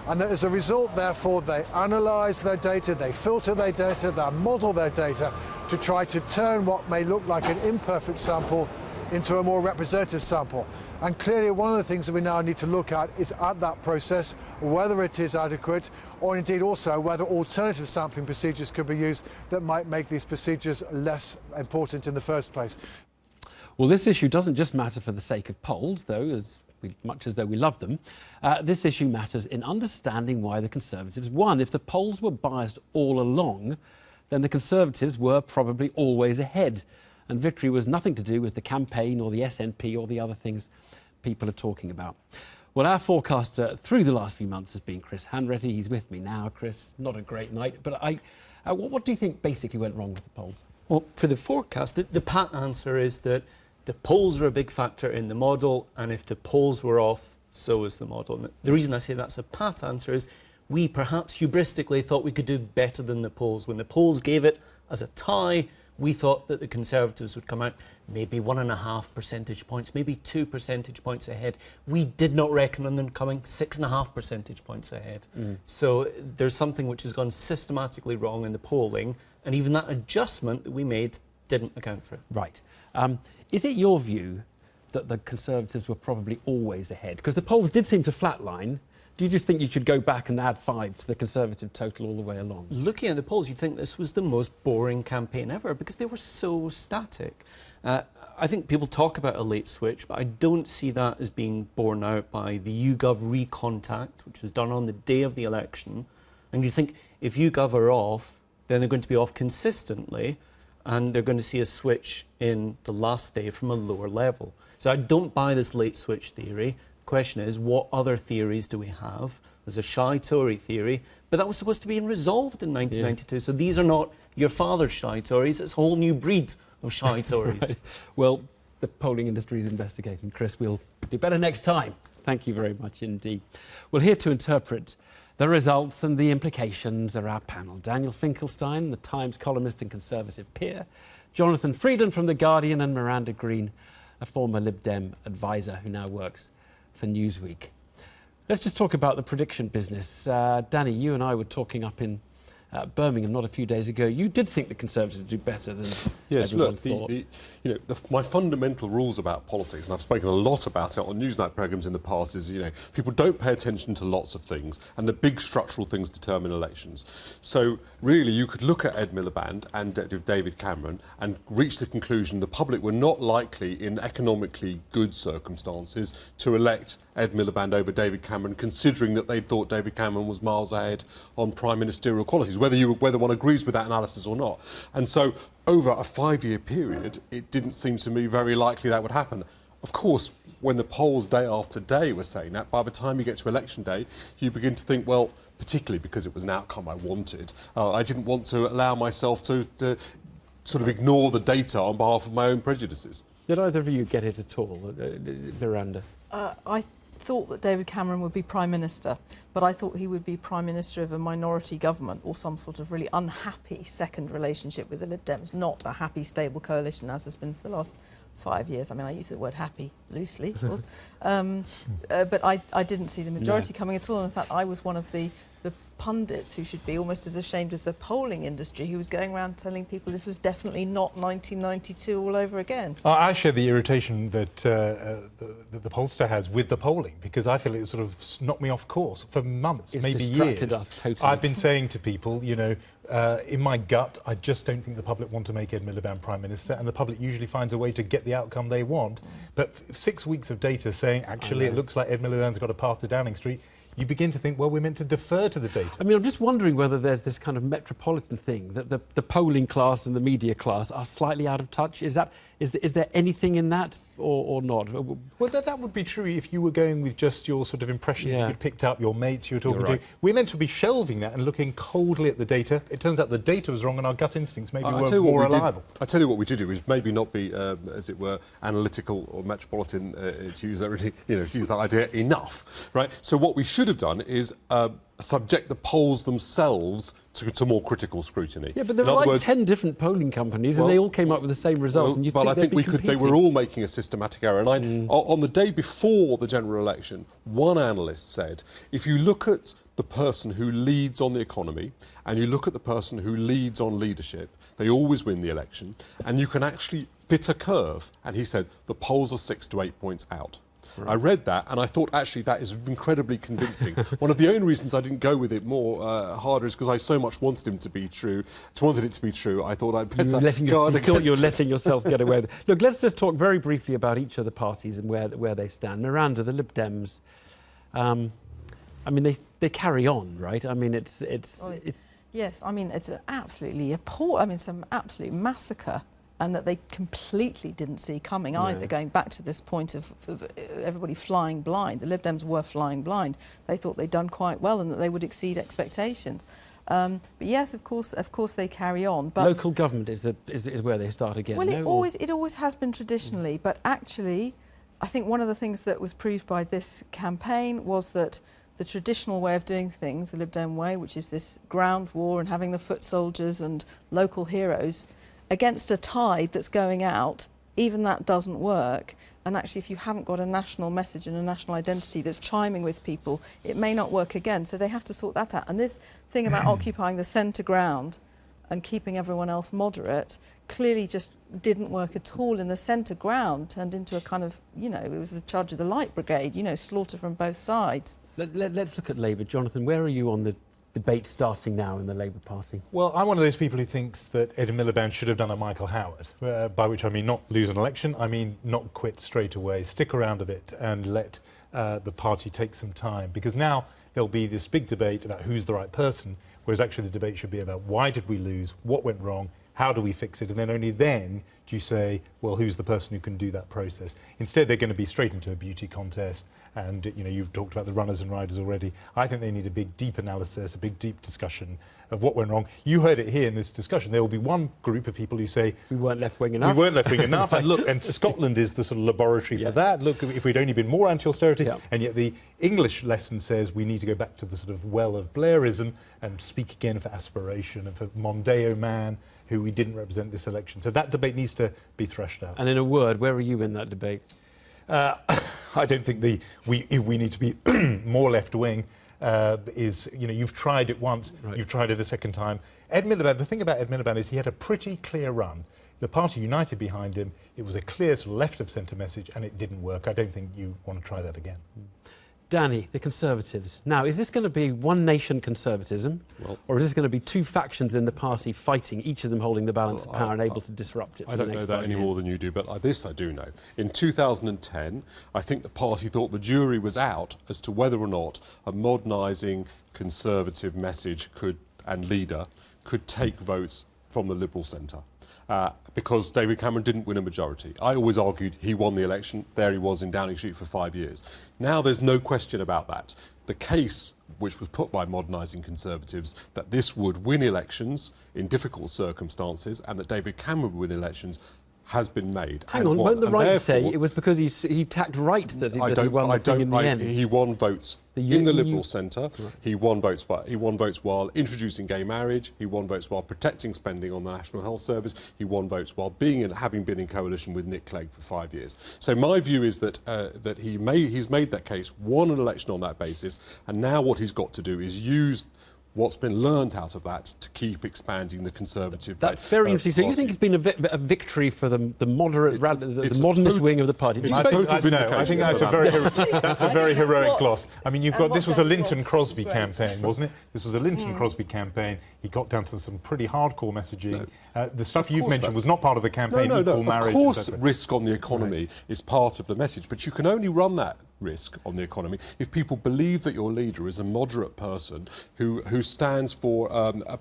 And that as a result, therefore, they analyse their data, they filter their data, they model their data to try to turn what may look like an imperfect sample into a more representative sample. And clearly one of the things that we now need to look at is at that process, whether it is adequate, or indeed also whether alternative sampling procedures could be used that might make these procedures less important in the first place. Well, this issue doesn't just matter for the sake of polls, though, much as though we love them. This issue matters in understanding why the Conservatives won. If the polls were biased all along, then the Conservatives were probably always ahead. And victory was nothing to do with the campaign or the SNP or the other things people are talking about. Well, our forecaster through the last few months has been Chris Hanratty. He's with me now. Chris, not a great night, but what do you think basically went wrong with the polls? Well, for the forecast, the pat answer is that the polls are a big factor in the model, and if the polls were off, so is the model. And the reason I say that's a pat answer is we perhaps hubristically thought we could do better than the polls. When the polls gave it as a tie, we thought that the Conservatives would come out maybe 1.5 percentage points, maybe 2 percentage points ahead. We did not reckon on them coming 6.5 percentage points ahead. So there's something which has gone systematically wrong in the polling, and even that adjustment that we made didn't account for it. Right. Is it your view that the Conservatives were probably always ahead? Because the polls did seem to flatline. Do you just think you should go back and add 5 to the Conservative total all the way along? Looking at the polls, you'd think this was the most boring campaign ever because they were so static. I think people talk about a late switch, but I don't see that as being borne out by the YouGov recontact, which was done on the day of the election. And you think if YouGov are off, then they're going to be off consistently, and they're going to see a switch in the last day from a lower level. So I don't buy this late switch theory. The question is, what other theories do we have? There's a shy Tory theory, but that was supposed to be resolved in 1992. So these are not your father's shy Tories, it's a whole new breed of shy Tories. Right. Well, the polling industry is investigating. Chris, we'll do better next time. Thank you very much indeed. Well, here to interpret the results and the implications are our panel. Daniel Finkelstein, the Times columnist and Conservative peer, Jonathan Frieden from The Guardian, and Miranda Green, a former Lib Dem advisor who now works for Newsweek. Let's just talk about the prediction business. Danny, you and I were talking up in Birmingham not a few days ago. You did think the Conservatives would do better than everyone thought. My fundamental rules about politics, and I've spoken a lot about it on Newsnight programmes in the past, is, people don't pay attention to lots of things, and the big structural things determine elections. So, really, you could look at Ed Miliband and David Cameron and reach the conclusion the public were not likely, in economically good circumstances, to elect Ed Miliband over David Cameron, considering that they thought David Cameron was miles ahead on prime ministerial qualities, whether one agrees with that analysis or not. And so, over a 5-year period, it didn't seem to me very likely that would happen. Of course, when the polls day after day were saying that, by the time you get to election day, you begin to think, well, particularly because it was an outcome I wanted, I didn't want to allow myself to sort of ignore the data on behalf of my own prejudices. Did either of you get it at all, Miranda? I thought that David Cameron would be Prime Minister, but I thought he would be Prime Minister of a minority government or some sort of really unhappy second relationship with the Lib Dems, not a happy, stable coalition as has been for the last 5 years. I mean, I use the word happy loosely, of course. But I didn't see the majority coming at all. In fact, I was one of the pundits who should be almost as ashamed as the polling industry, who was going around telling people this was definitely not 1992 all over again. I share the irritation that the pollster has with the polling, because I feel it sort of knocked me off course for months, maybe years. Us totally. I've been saying to people, in my gut, I just don't think the public want to make Ed Miliband Prime Minister, and the public usually finds a way to get the outcome they want. But 6 weeks of data saying, actually, it looks like Ed Miliband's got a path to Downing Street, you begin to think, well, we're meant to defer to the data. I mean, I'm just wondering whether there's this kind of metropolitan thing, that the polling class and the media class are slightly out of touch. Is there anything in that or not? Well, that would be true if you were going with just your sort of impressions you'd picked up, your mates you were talking to. We're meant to be shelving that and looking coldly at the data. It turns out the data was wrong and our gut instincts maybe were more reliable. I tell you what we did do is maybe not be, as it were, analytical or metropolitan, to use that idea, enough, right? So what we should have done is subject the polls themselves to more critical scrutiny. Yeah, but there are like 10 different polling companies and they all came up with the same result. Well, I think they were all making a systematic error. And on the day before the general election, one analyst said, if you look at the person who leads on the economy and you look at the person who leads on leadership, they always win the election, and you can actually fit a curve. And he said the polls are 6 to 8 points out. Right. I read that and I thought, actually, that is incredibly convincing. One of the only reasons I didn't go with it more harder is because I so much wanted it to be true. I thought I'd better you thought you were letting yourself get away with it. Look, let's just talk very briefly about each of the parties and where they stand. Miranda, the Lib Dems, I mean, they carry on, right? I mean, yes, I mean, it's an absolutely appalling, I mean, some absolute massacre, and that they completely didn't see coming either, going back to this point of everybody flying blind. The Lib Dems were flying blind. They thought they'd done quite well and that they would exceed expectations. But yes, of course they carry on. But local government is where they start again. Well, it always has been traditionally, but actually, I think one of the things that was proved by this campaign was that the traditional way of doing things, the Lib Dem way, which is this ground war and having the foot soldiers and local heroes, against a tide that's going out, even that doesn't work. And actually, if you haven't got a national message and a national identity that's chiming with people, it may not work again. So they have to sort that out. And this thing about occupying the centre ground and keeping everyone else moderate clearly just didn't work at all in the centre ground, turned into a kind of, you know, it was the charge of the Light Brigade, you know, slaughter from both sides. Let's look at Labour. Jonathan, where are you on the debate starting now in the Labour Party? Well, I'm one of those people who thinks that Ed Miliband should have done a Michael Howard, by which I mean not lose an election, I mean not quit straight away, stick around a bit and let the party take some time, because now there'll be this big debate about who's the right person, whereas actually the debate should be about why did we lose, what went wrong, how do we fix it, and then only then do you say, well, who's the person who can do that process? Instead, they're going to be straight into a beauty contest, and you know, you've talked about the runners and riders already. I think they need a big, deep analysis, a big, deep discussion of what went wrong. You heard it here in this discussion. There will be one group of people who say we weren't left-wing enough. We weren't left-wing enough, and look, and Scotland is the sort of laboratory for that. Look, if we'd only been more anti-austerity, and yet the English lesson says we need to go back to the sort of well of Blairism and speak again for aspiration and for Mondeo man, who we didn't represent this election. So that debate needs to be threshed out. And in a word, where are you in that debate? I don't think we need to be more left-wing. You know, you've tried it once, you've tried it a second time. Ed Miliband, the thing about Ed Miliband is he had a pretty clear run. The party united behind him. It was a clear sort of left-of-centre message, and it didn't work. I don't think you want to try that again. Danny, the Conservatives. Now, is this going to be one nation conservatism, or is this going to be two factions in the party fighting, each of them holding the balance of power and able to disrupt it? I don't know that any more than you do, but this I do know. In 2010, I think the party thought the jury was out as to whether or not a modernising Conservative message and leader could take votes from the Liberal centre. Because David Cameron didn't win a majority. I always argued he won the election. There he was in Downing Street for 5 years. Now there's no question about that. The case which was put by modernising Conservatives that this would win elections in difficult circumstances and that David Cameron would win elections has been made. Hang on, won't the right say it was because he tacked right that he won the thing in the end? He won votes in the Liberal centre. He won votes while introducing gay marriage. He won votes while protecting spending on the National Health Service. He won votes while having been in coalition with Nick Clegg for 5 years. So my view is that he's made that case, won an election on that basis, and now what he's got to do is use what's been learned out of that to keep expanding the Conservative. That's very interesting. So you think it's been a victory for the moderate, the modernist wing of the party? I think that's a very heroic gloss. I mean, this was a Linton Crosby campaign, wasn't it? This was a Linton Crosby campaign. He got down to some pretty hardcore messaging. The stuff you've mentioned was not part of the campaign. No. Of course, risk on the economy is part of the message, but you can only run that risk on the economy if people believe that your leader is a moderate person who stands for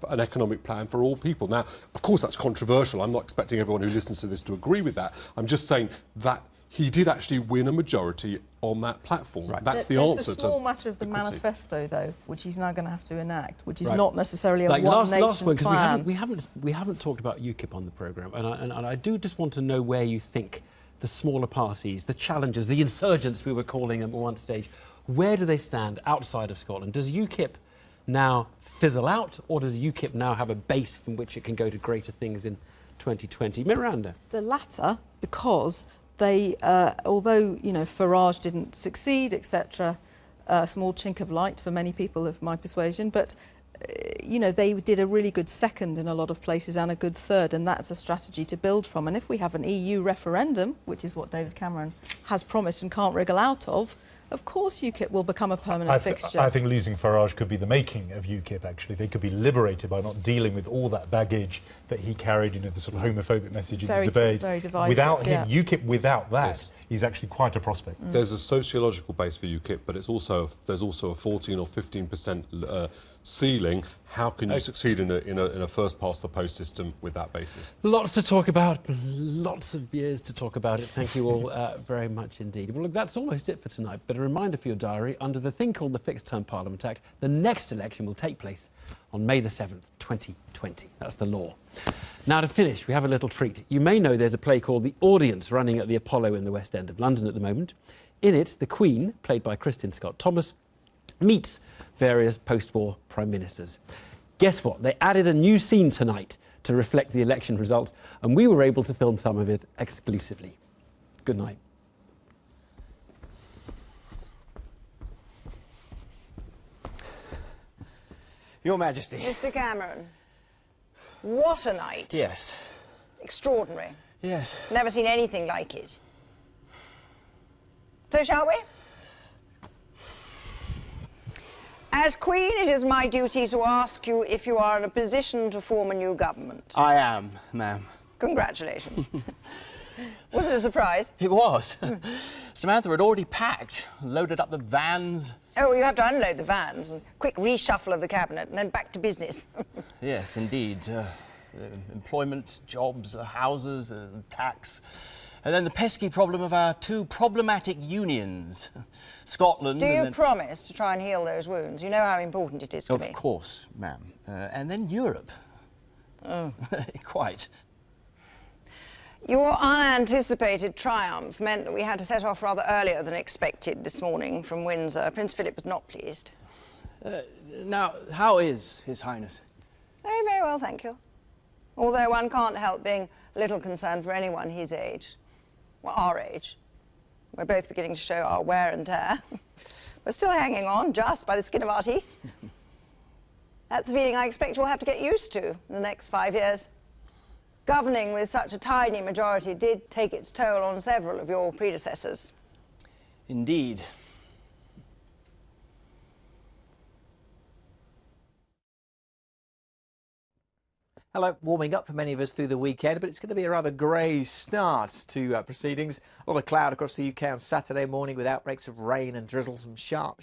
an economic plan for all people. Now, of course, that's controversial. I'm not expecting everyone who listens to this to agree with that. I'm just saying that he did actually win a majority on that platform. Right. That's the answer to the small matter of the manifesto, though, which he's now going to have to enact, which is not necessarily a one-nation plan. We haven't talked about UKIP on the programme, and I do just want to know where you think the smaller parties, the challengers, the insurgents we were calling them at one stage, where do they stand outside of Scotland? Does UKIP now fizzle out, or does UKIP now have a base from which it can go to greater things in 2020? Miranda? The latter, because they, although, you know, Farage didn't succeed, etc., a small chink of light for many people of my persuasion, but you know, they did a really good second in a lot of places and a good third, and that's a strategy to build from. And if we have an EU referendum, which is what David Cameron has promised and can't wriggle out of course UKIP will become a permanent fixture. I think losing Farage could be the making of UKIP, actually. They could be liberated by not dealing with all that baggage that he carried, you know, the sort of homophobic message in the debate. Very divisive, without him, UKIP without that is actually quite a prospect. There's a sociological base for UKIP, but there's also a 14 or 15% ceiling. How can you succeed in a first-past-the-post system with that basis? Lots to talk about, lots of years to talk about it. Thank you all very much indeed. Well, look, that's almost it for tonight, but a reminder for your diary, under the thing called the Fixed Term Parliament Act, the next election will take place on May the 7th, 2020. That's the law. Now, to finish, we have a little treat. You may know there's a play called The Audience running at the Apollo in the West End of London at the moment. In it, the Queen, played by Kristin Scott Thomas, meets various post-war prime ministers. Guess what? They added a new scene tonight to reflect the election result, and we were able to film some of it exclusively. Good night. Your Majesty. Mr. Cameron, what a night. Yes. Extraordinary. Yes. Never seen anything like it. So shall we? As Queen, it is my duty to ask you if you are in a position to form a new government. I am, ma'am. Congratulations. Was it a surprise? It was. Samantha had already packed, loaded up the vans. Oh, well, you have to unload the vans and quick reshuffle of the cabinet and then back to business. Yes, indeed. Employment, jobs, houses, tax. And then the pesky problem of our two problematic unions, Scotland. Do you promise to try and heal those wounds? You know how important it is to me. Of course, ma'am. And then Europe. Oh. Quite. Your unanticipated triumph meant that we had to set off rather earlier than expected this morning from Windsor. Prince Philip was not pleased. Now, how is His Highness? Oh, very well, thank you. Although one can't help being a little concerned for anyone his age. Well, our age. We're both beginning to show our wear and tear. We're still hanging on just by the skin of our teeth. That's a feeling I expect we'll have to get used to in the next 5 years. Governing with such a tiny majority did take its toll on several of your predecessors. Indeed. Hello, warming up for many of us through the weekend, but it's going to be a rather grey start to proceedings. A lot of cloud across the UK on Saturday morning with outbreaks of rain and drizzle, some sharp